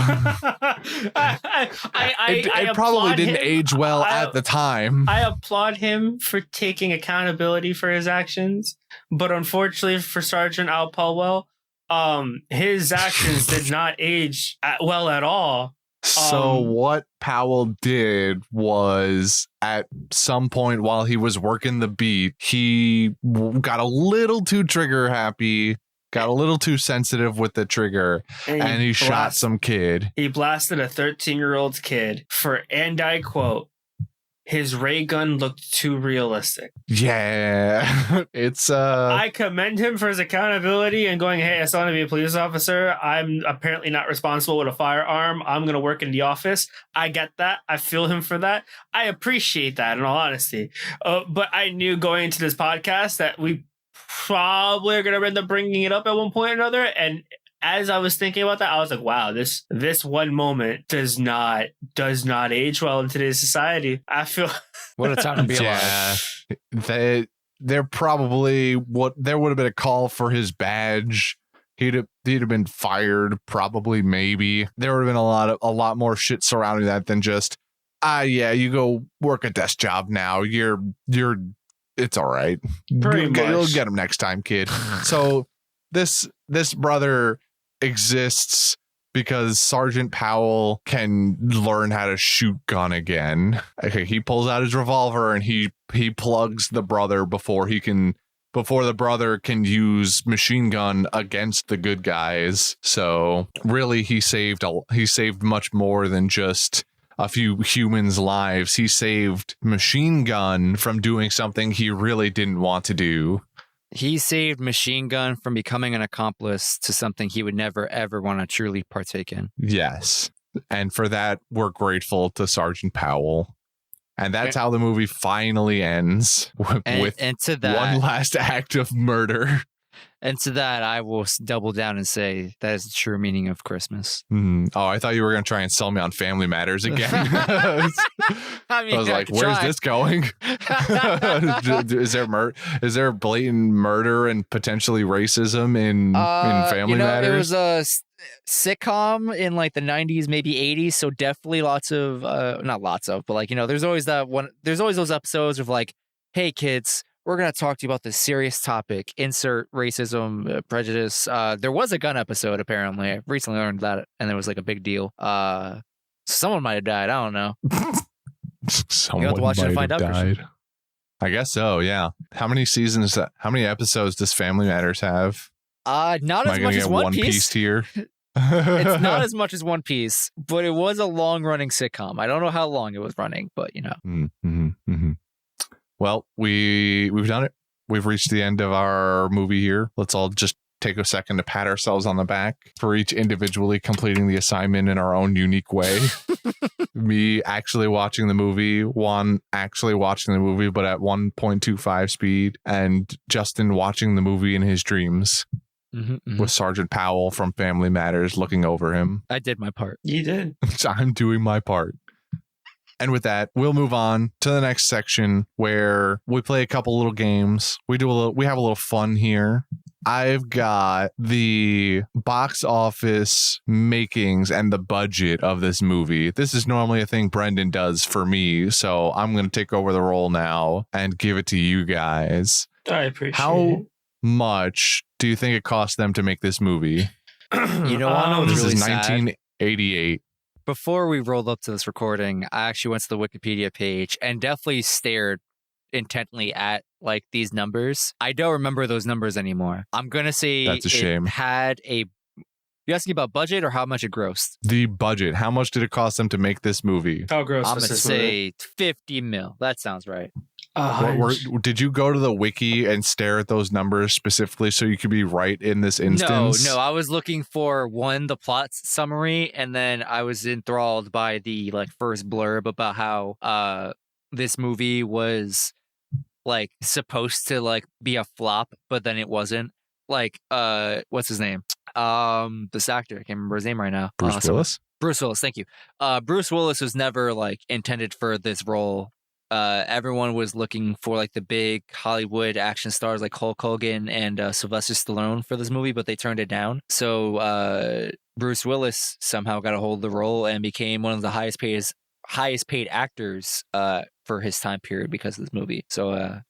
It probably didn't age well at the time. I applaud him for taking accountability for his actions, but unfortunately for Sergeant Al Powell, his actions did not age well at all. So what Powell did was, at some point while he was working the beat, he got a little too trigger happy, got a little too sensitive with the trigger, and he shot some kid. He blasted a 13-year-old kid for, and I quote, his ray gun looked too realistic. Yeah. It's I commend him for his accountability and going, hey, I still want to be a police officer. I'm apparently not responsible with a firearm. I'm going to work in the office. I get that. I feel him for that. I appreciate that, in all honesty. But I knew going into this podcast that we probably are going to end up bringing it up at one point or another. And as I was thinking about that, I was like, wow, this one moment does not age well in today's society. I feel what a time to be alive. They're probably there would have been a call for his badge. He'd have been fired, probably, maybe. There would have been a lot more shit surrounding that than just, yeah, you go work a desk job now. You're it's all right. You'll get him next time, kid. So this brother exists because Sergeant Powell can learn how to shoot gun again. Okay, he pulls out his revolver and he plugs the brother before the brother can use machine gun against the good guys. So really, he saved much more than just a few humans' lives. He saved Machine Gun from doing something he really didn't want to do. He saved Machine Gun from becoming an accomplice to something he would never, ever want to truly partake in. Yes. And for that, we're grateful to Sergeant Powell. And that's how the movie finally ends, with to that, one last act of murder. And to that, I will double down and say that is the true meaning of Christmas. Oh, I thought you were going to try and sell me on Family Matters again. I was like, where's this going? Is there blatant murder and potentially racism in Family Matters? It was a sitcom in like the 90s, maybe 80s. So definitely lots of, not lots of, but like, there's always those episodes of like, hey, kids, we're going to talk to you about this serious topic. Insert racism, prejudice. There was a gun episode, apparently. I recently learned that, and it was like a big deal. Someone might have died. I don't know. Someone have to watch it to find out. Died. I guess so, yeah. How many episodes does Family Matters have? Not as much as One Piece here. It's not as much as One Piece, but it was a long-running sitcom. I don't know how long it was running, but Well, we've done it. We've reached the end of our movie here. Let's all just take a second to pat ourselves on the back for each individually completing the assignment in our own unique way. Me actually watching the movie, Juan actually watching the movie, but at 1.25 speed, and Justin watching the movie in his dreams with Sergeant Powell from Family Matters looking over him. I did my part. You did. I'm doing my part. And with that, we'll move on to the next section where we play a couple little games. We have a little fun here. I've got the box office makings and the budget of this movie. This is normally a thing Brendan does for me, so I'm going to take over the role now and give it to you guys. I appreciate it. How much do you think it cost them to make this movie? This is 1988. Before we rolled up to this recording, I actually went to the Wikipedia page and definitely stared intently at like these numbers. I don't remember those numbers anymore. I'm going to say that's a shame. You asking about budget or how much it grossed? The budget. How much did it cost them to make this movie? How gross I'm was going to this say movie? 50 mil. That sounds right. Did you go to the wiki and stare at those numbers specifically so you could be right in this instance? No. I was looking for the plot summary, and then I was enthralled by the like first blurb about how this movie was like supposed to like be a flop, but then it wasn't. Like what's his name? This actor, I can't remember his name right now. Bruce Willis. Bruce Willis, thank you. Bruce Willis was never like intended for this role. Everyone was looking for like the big Hollywood action stars like Hulk Hogan and Sylvester Stallone for this movie, but they turned it down. So Bruce Willis somehow got a hold of the role and became one of the highest paid actors for his time period because of this movie. So a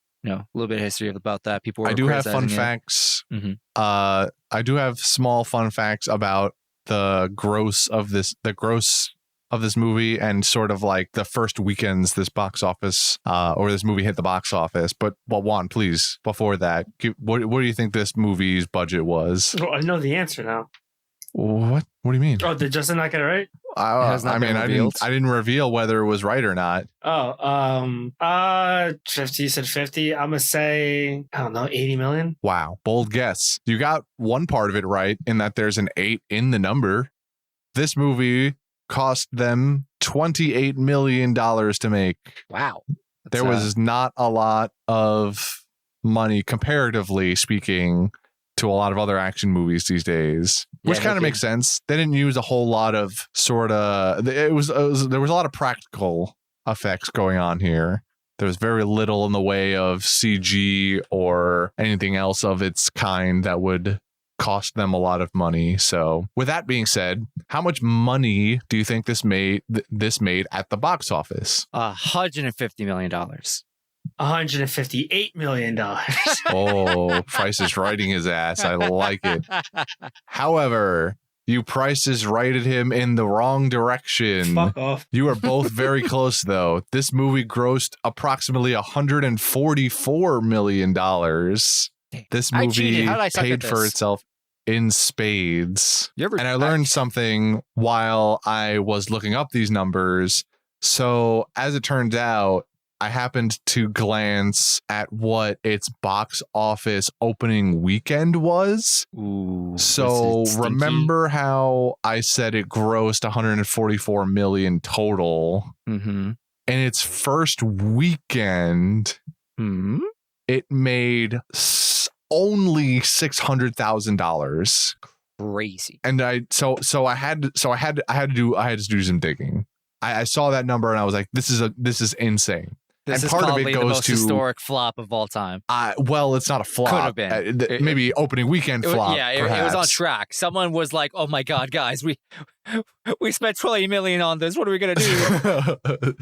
little bit of history about that. People were I do have fun criticizing it. facts. Mhm. I do have small fun facts about the gross of this movie and sort of like the first weekends this box office or this movie hit the box office. But Juan, please, before that, what do you think this movie's budget was? Oh, I know the answer now. What do you mean? Oh, did Justin not get it right? I didn't reveal whether it was right or not. 50. You said 50. I'm gonna say, I don't know, 80 million. Wow, bold guess. You got one part of it right in that there's an 8 in the number. This movie cost them $28 million to make. Wow. There was not a lot of money, comparatively speaking, to a lot of other action movies these days, which kind of makes sense. They didn't use a whole lot of there was a lot of practical effects going on here. There was very little in the way of CG or anything else of its kind that would cost them a lot of money. So with that being said, how much money do you think this made at the box office? $150 million. $158 million. Oh, Price is righting his ass. I like it. However, you Price is righted him in the wrong direction. Fuck off. You are both very close, though. This movie grossed approximately $144 million. This movie paid for itself in spades. And I learned something while I was looking up these numbers. So as it turns out, I happened to glance at what its box office opening weekend was. Ooh, so remember how I said it grossed 144 million total? Mm-hmm. In its first weekend, it made only $600,000. Crazy. And I had to do some digging. I saw that number and I was like, this is insane. This and is part probably of it the goes most to historic flop of all time. Well, it's not a flop. Could have been. Maybe opening weekend flop. It was on track. Someone was like, "Oh my god, guys, we spent $20 million on this. What are we gonna do?"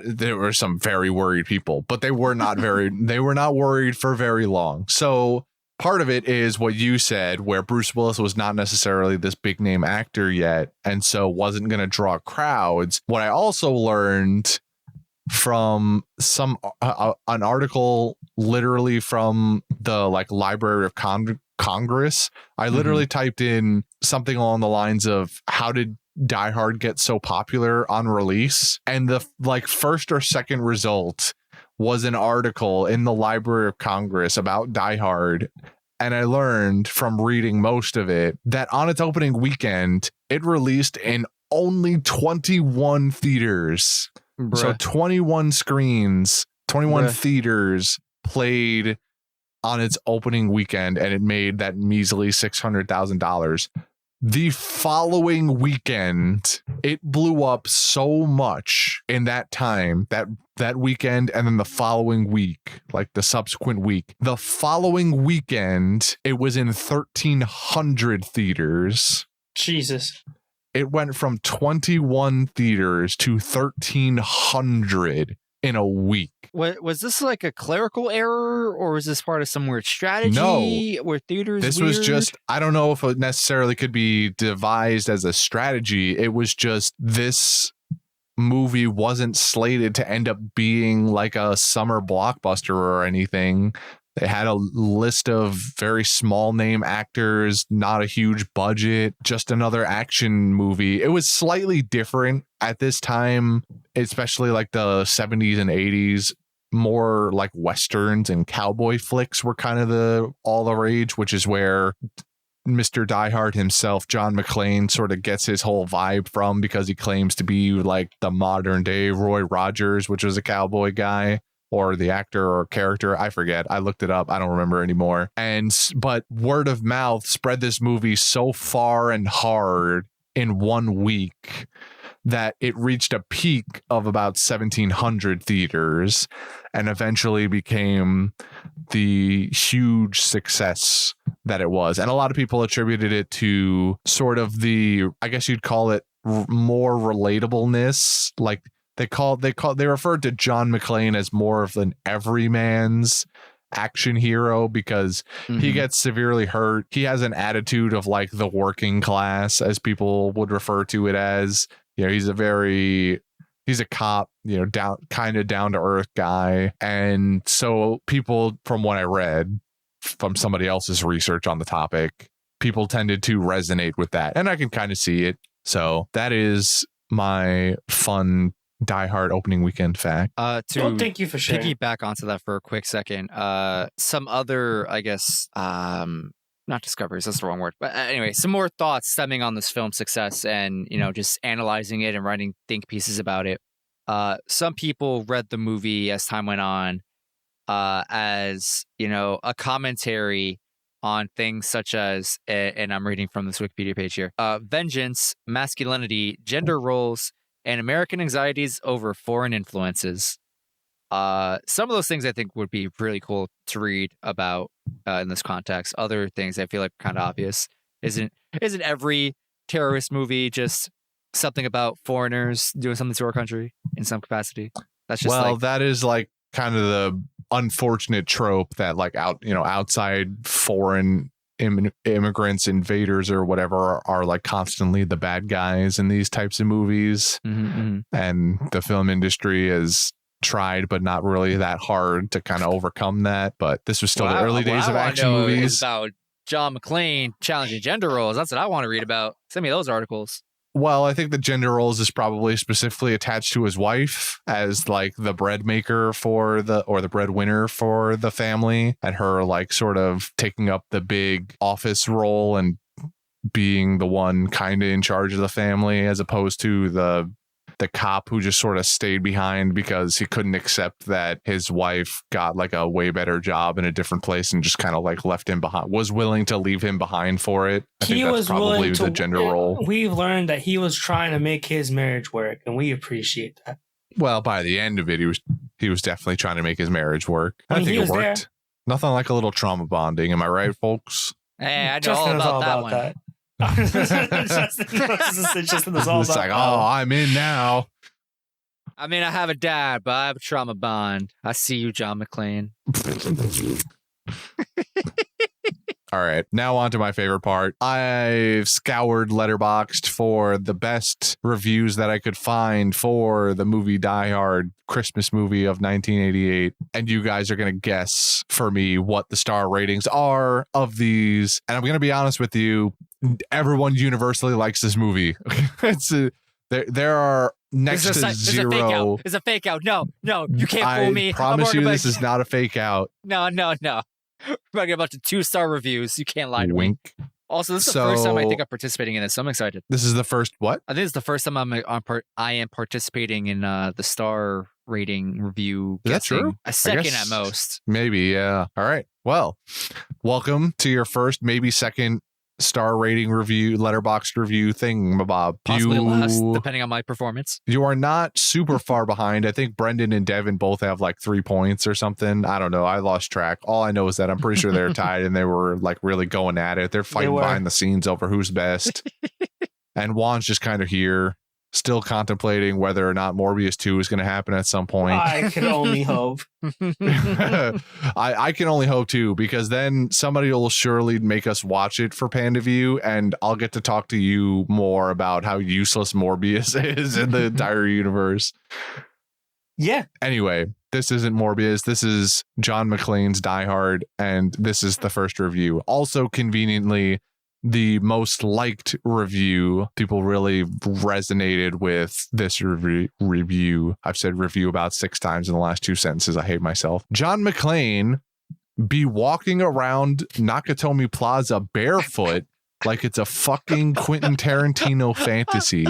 There were some very worried people, but they were not worried for very long. So part of it is what you said, where Bruce Willis was not necessarily this big name actor yet, and so wasn't going to draw crowds. What I also learned from an article literally from the Library of Congress, I literally typed in something along the lines of, how did Die Hard get so popular on release? And the first or second result was an article in the Library of Congress about Die Hard. And I learned from reading most of it that on its opening weekend, it released in only 21 theaters. Bruh. So 21 screens, 21 theaters played on its opening weekend, and it made that measly $600,000. The following weekend, it blew up so much in that time, that weekend, and then the following week, the subsequent week. The following weekend, it was in 1,300 theaters. Jesus. It went from 21 theaters to 1,300 in a week. Was this like a clerical error, or was this part of some weird strategy? No. Were theaters This weird? was just, I don't know if it necessarily could be devised as a strategy. It was just, this movie wasn't slated to end up being like a summer blockbuster or anything. They had a list of very small name actors, not a huge budget, just another action movie. It was slightly different at this time, especially the 70s and 80s. More like Westerns and cowboy flicks were kind of all the rage, which is where Mr. Die Hard himself, John McClane, sort of gets his whole vibe from, because he claims to be like the modern day Roy Rogers, which was a cowboy guy. or the actor or character. I forget. I looked it up. I don't remember anymore. But word of mouth spread this movie so far and hard in 1 week that it reached a peak of about 1,700 theaters and eventually became the huge success that it was. And a lot of people attributed it to sort of I guess you'd call it more relatableness. Like they referred to John McClane as more of an everyman's action hero because he gets severely hurt. He has an attitude of like the working class, as people would refer to it as. He's a cop, down to earth guy. And so people, from what I read from somebody else's research on the topic, people tended to resonate with that. And I can kind of see it. So that is my fun Die Hard opening weekend fact. Thank you for sharing. Piggyback onto that for a quick second. Some other, I guess, not discoveries, that's the wrong word. But anyway, some more thoughts stemming on this film's success and, just analyzing it and writing think pieces about it. Some people read the movie as time went on as, a commentary on things such as, and I'm reading from this Wikipedia page here, vengeance, masculinity, gender roles, and American anxieties over foreign influences. Some of those things I think would be really cool to read about in this context. Other things I feel like are kind of obvious. Isn't every terrorist movie just something about foreigners doing something to our country in some capacity? That's just that is like kind of the unfortunate trope that like outside foreign immigrants, invaders or whatever are like constantly the bad guys in these types of movies. And the film industry has tried but not really that hard to kind of overcome that. But this was still the early days of action movies. About John McClane challenging gender roles. That's what I want to read about. Send me those articles. Well, I think the gender roles is probably specifically attached to his wife as like the bread maker the breadwinner for the family, and her like sort of taking up the big office role and being the one kind of in charge of the family, as opposed to the cop who just sort of stayed behind because he couldn't accept that his wife got like a way better job in a different place and just kind of like left him behind, was willing to leave him behind for it. I think that's probably the gender role. We've learned that he was trying to make his marriage work, and we appreciate that. Well, by the end of it, he was definitely trying to make his marriage work. I think it worked. There. Nothing like a little trauma bonding. Am I right, folks? Hey, I know all about that one. It's like, I'm in now. I mean, I have a dad, but I have a trauma bond. I see you, John McClane. All right, now on to my favorite part. I've scoured Letterboxd for the best reviews that I could find for the movie Die Hard, Christmas movie of 1988. And you guys are going to guess for me what the star ratings are of these. And I'm going to be honest with you, everyone universally likes this movie. There are next to zero. It's a fake out. No, you can't fool me. I promise you this is not a fake out. No. We're talking about the 2-star reviews. You can't lie to me. Wink. Also, this is the first time I think I'm participating in this, so I'm excited. This is the first what? I think it's the first time I am participating in the star rating review. Is that true? A second at most. Maybe, yeah. All right. Well, welcome to your first, maybe second star rating review, Letterboxd review thing, Bob. Possibly less, depending on my performance. You are not super far behind. I think Brendan and Devin both have like 3 points or something. I don't know. I lost track. All I know is that I'm pretty sure they're tied and they were like really going at it. They're fighting behind the scenes over who's best. And Juan's just kind of here, still contemplating whether or not Morbius 2 is going to happen at some point. I can only hope. I can only hope too, because then somebody will surely make us watch it for Panda View, and I'll get to talk to you more about how useless Morbius is in the entire universe. Yeah. Anyway, this isn't Morbius. This is John McClane's Die Hard, and this is the first review. Also, conveniently, the most liked review. People really resonated with this review. I've said review about 6 times in the last 2 sentences. I hate myself. John McClane be walking around Nakatomi Plaza barefoot like it's a fucking Quentin Tarantino fantasy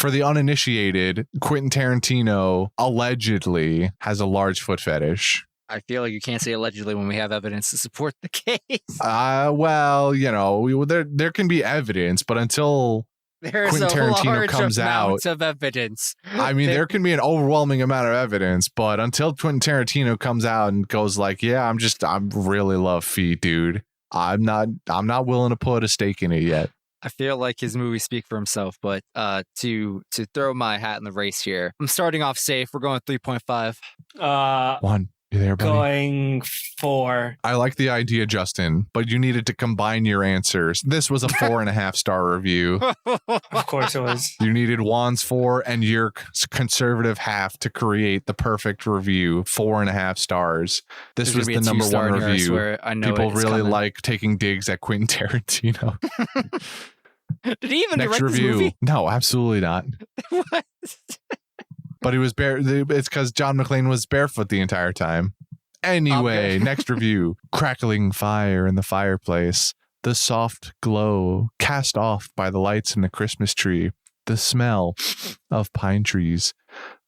For the uninitiated, Quentin Tarantino allegedly has a large foot fetish. I feel like you can't say allegedly when we have evidence to support the case. Well, there can be evidence, but until There's Quentin a Tarantino large comes amount out of evidence. I mean, there can be an overwhelming amount of evidence, but until Quentin Tarantino comes out and goes like, "Yeah, I really love feet, dude. I'm not willing to put a stake in it yet." I feel like his movies speak for himself, but to throw my hat in the race here, I'm starting off safe. We're going 3.5. One. You there, buddy? Going 4. I like the idea, Justin, but you needed to combine your answers. This was a 4.5 star review. Of course it was. You needed Juan's 4 and your conservative half to create the perfect review. 4.5 stars. This was the number one review. People really like taking digs at Quentin Tarantino. Did he even Next direct review? this movie? No, absolutely not. What? But he was it's because John McClane was barefoot the entire time. Anyway, Okay. Next review. Crackling fire in the fireplace. The soft glow cast off by the lights in the Christmas tree. The smell of pine trees.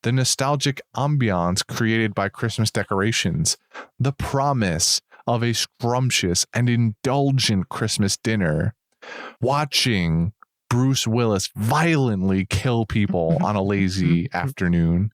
The nostalgic ambiance created by Christmas decorations. The promise of a scrumptious and indulgent Christmas dinner. Watching Bruce Willis violently kill people on a lazy afternoon.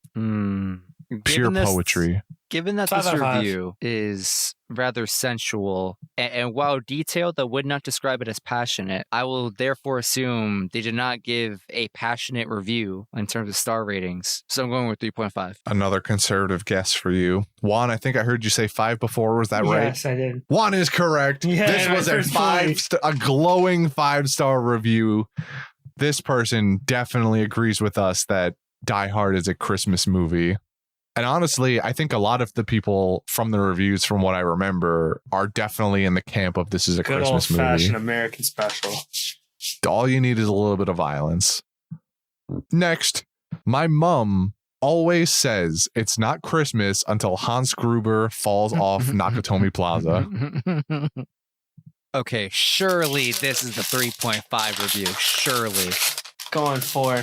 Pure poetry. Given that 5 this out of 5. review is rather sensual, and while detailed, I would not describe it as passionate. I will therefore assume they did not give a passionate review in terms of star ratings. So I'm going with 3.5. Another conservative guess for you. Juan, I think I heard you say 5 before. Was that right? Yes, I did. Juan is correct. Yeah, This was a glowing 5-star review. This person definitely agrees with us that Die Hard is a Christmas movie. And honestly, I think a lot of the people from the reviews, from what I remember, are definitely in the camp of this is a Good Christmas movie. old-fashioned American special. All you need is a little bit of violence. Next, my mom always says it's not Christmas until Hans Gruber falls off Nakatomi Plaza. Okay, surely this is the 3.5 review. Surely. Going 4.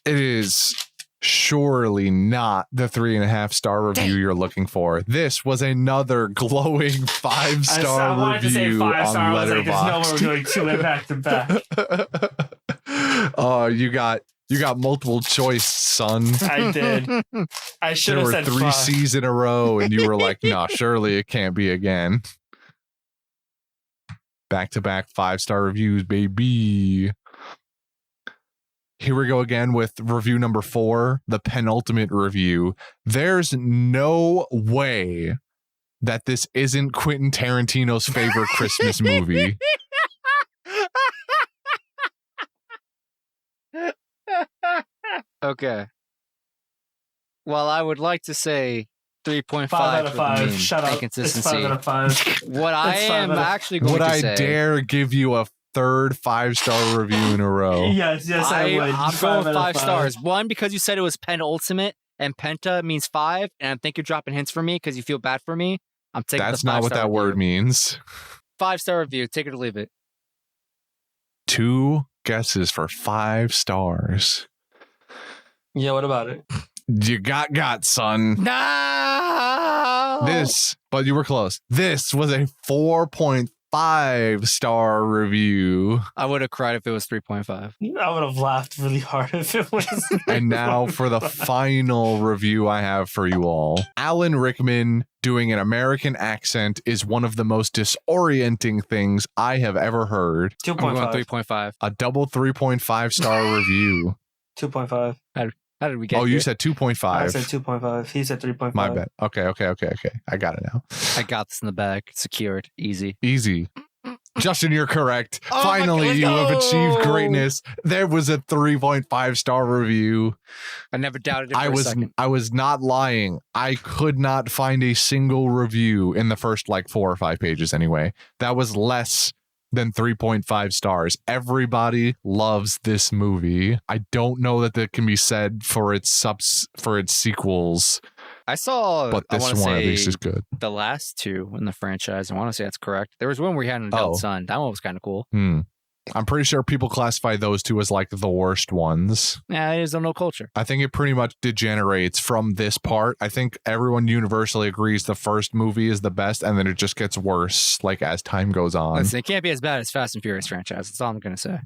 It is surely not the 3.5-star review you're looking for. This was another glowing 5-star I wanted to say review 5-star. on I was like, there's no way we're doing 2 back to back. Oh, you got multiple choice, son. I did. I should There have were said 3 5. C's in a row, and you were like, "No, surely it can't be again." Back-to-back 5-star reviews, baby. Here we go again with review number 4, the penultimate review. There's no way that this isn't Quentin Tarantino's favorite Christmas movie. Okay. Well, I would like to say 3.5 5 out of 5. Shut up. It's Consistency. 5 out of 5. What I It's 5 am out of- actually going Would to I say... dare give you a third 5-star review in a row? Yes, I would. I'm 5 going out of 5 5. stars. One, because you said it was penultimate, and penta means 5, and I think you're dropping hints for me because you feel bad for me. I'm taking That's the not what 5-star that word review. means. 5-star review. Take it or leave it. 2 guesses for 5 stars. Yeah, what about it? You got, son. No! But you were close. This was a 4.5-star review. I would have cried if it was 3.5. I would have laughed really hard if it was. And now for the final review I have for you all. Alan Rickman doing an American accent is one of the most disorienting things I have ever heard. I'm going 2.5. 3.5. A double 3.5-star review. 2.5. How did we get Oh, here? you said 2.5. I said 2.5. He said 3.5. My bad. Okay. I got it now. I got this in the bag. Secured. Easy. Easy. Justin, you're correct. Oh my Finally, God, you have let's achieved go. greatness. There was a 3.5-star review. I never doubted it for a second. I was not lying. I could not find a single review in the first 4 or 5 pages anyway. That was less than 3.5 stars. Everybody loves this movie. I don't know that can be said for its sequels, I saw, but I this want to one at say, least is good. the last 2 in the franchise. I want to say that's correct. There was one where he had an adult Oh. son. That one was kind of cool. I'm pretty sure people classify those two as like the worst ones. Yeah, it is no culture. I think it pretty much degenerates from this part. I think everyone universally agrees the first movie is the best, and then it just gets worse like as time goes on. Listen, it can't be as bad as Fast and Furious franchise. That's all I'm gonna say.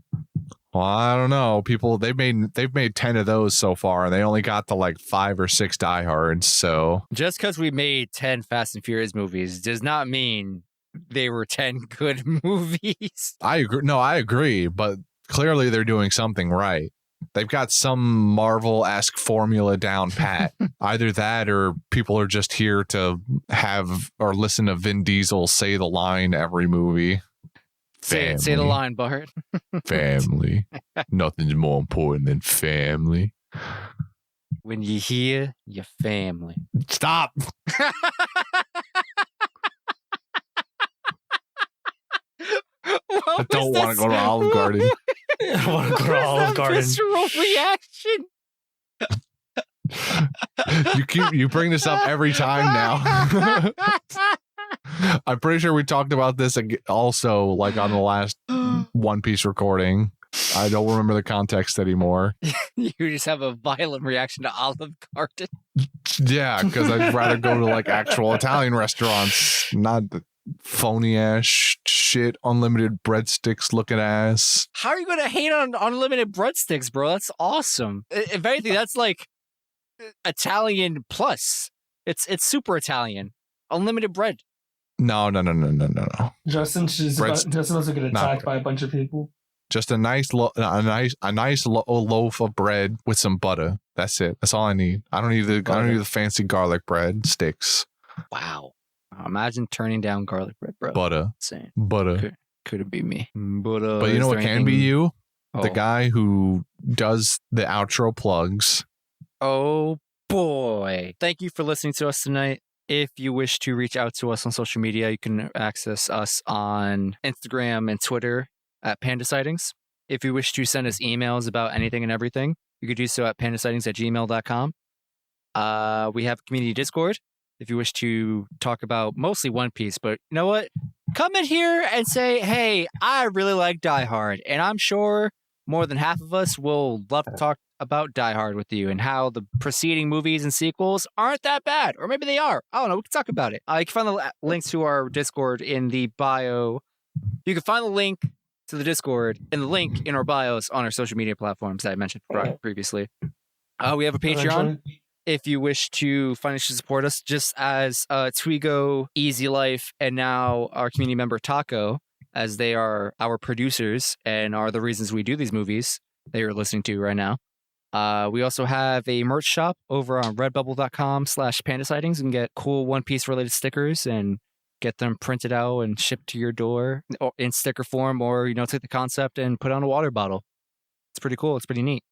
Well, I don't know. People they've made 10 of those so far, and they only got to like 5 or 6 diehards. So just because we made 10 Fast and Furious movies does not mean they were 10 good movies. I agree. No, I agree, but clearly they're doing something right. They've got some Marvel-esque formula down pat. Either that or people are just here to have or listen to Vin Diesel say the line every movie. Say the line, Bart. Family. Nothing's more important than family. When you hear your family. Stop. I don't want to go to Olive Garden. I want to go to Olive Garden. Visceral reaction. You bring this up every time now. I'm pretty sure we talked about this also like on the last One Piece recording. I don't remember the context anymore. You just have a violent reaction to Olive Garden. Yeah, because I'd rather go to like actual Italian restaurants, not the phony ass shit, unlimited breadsticks looking ass. How are you going to hate on unlimited breadsticks, bro? That's awesome. If anything, that's like Italian plus. It's super Italian. Unlimited bread. No. Justin's about to get attacked by a bunch of people. Just a nice loaf of bread with some butter. That's it. That's all I need. I don't need the fancy garlic bread sticks. Wow. Imagine turning down garlic bread, bro. Butter. Insane. Butter. Could be me. But you know what can be you? Oh. The guy who does the outro plugs. Oh boy. Thank you for listening to us tonight. If you wish to reach out to us on social media, you can access us on Instagram and Twitter at Panda Sightings. If you wish to send us emails about anything and everything, you could do so at pandasightings@gmail.com. We have a community Discord. If you wish to talk about mostly One Piece, but you know what? Come in here and say, hey, I really like Die Hard. And I'm sure more than half of us will love to talk about Die Hard with you and how the preceding movies and sequels aren't that bad. Or maybe they are. I don't know. We can talk about it. You can find the links to our Discord in the bio. You can find the link to the Discord and the link in our bios on our social media platforms that I mentioned previously. We have a Patreon. If you wish to financially support us, just as Twigo, Easy Life, and now our community member Taco, as they are our producers and are the reasons we do these movies that you're listening to right now. We also have a merch shop over on redbubble.com/pandasightings and get cool One Piece related stickers and get them printed out and shipped to your door in sticker form, or, take the concept and put on a water bottle. It's pretty cool. It's pretty neat.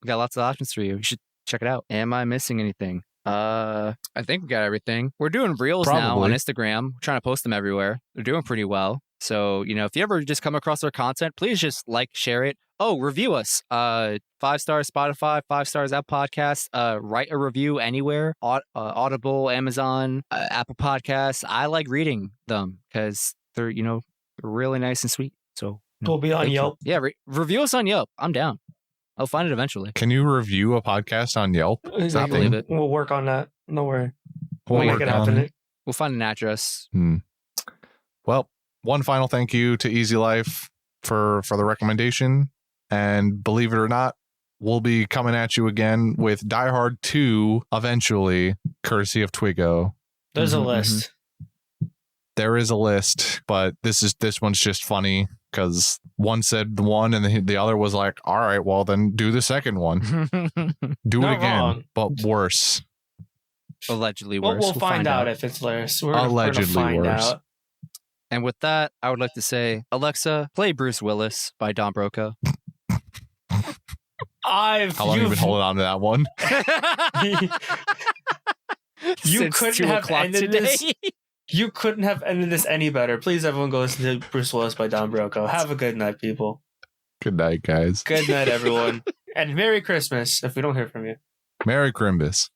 We got lots of options for you. You should check it out. Am I missing anything? I think we got everything. We're doing reels now on Instagram. We're trying to post them everywhere. They're doing pretty well. So, if you ever just come across our content, please just share it. Oh, review us. 5 stars Spotify, 5 stars Apple Podcasts. Write a review anywhere. Audible, Amazon, Apple Podcasts. I like reading them because they're, really nice and sweet. So we'll be on Yelp. Yeah, review us on Yelp. I'm down. I'll find it eventually. Can you review a podcast on Yelp? Exactly. I believe it. We'll work on that. No worry. We'll make it happen. We'll find an address. Well, one final thank you to Easy Life for the recommendation. And believe it or not, we'll be coming at you again with Die Hard 2 eventually, courtesy of Twigo. There's a list. There is a list, but this one's just funny because one said the one and the other was like, all right, well, then do the second one. Do it again, wrong. But worse. Allegedly worse. We'll find out if it's worse. Allegedly worse. Out. And with that, I would like to say, Alexa, play Bruce Willis by Don Broco. How long have you been holding on to that one? You couldn't have ended this. You couldn't have ended this any better. Please, everyone, go listen to Bruce Willis by Don Broco. Have a good night, people. Good night, guys. Good night, everyone. And Merry Christmas if we don't hear from you. Merry Crimbus.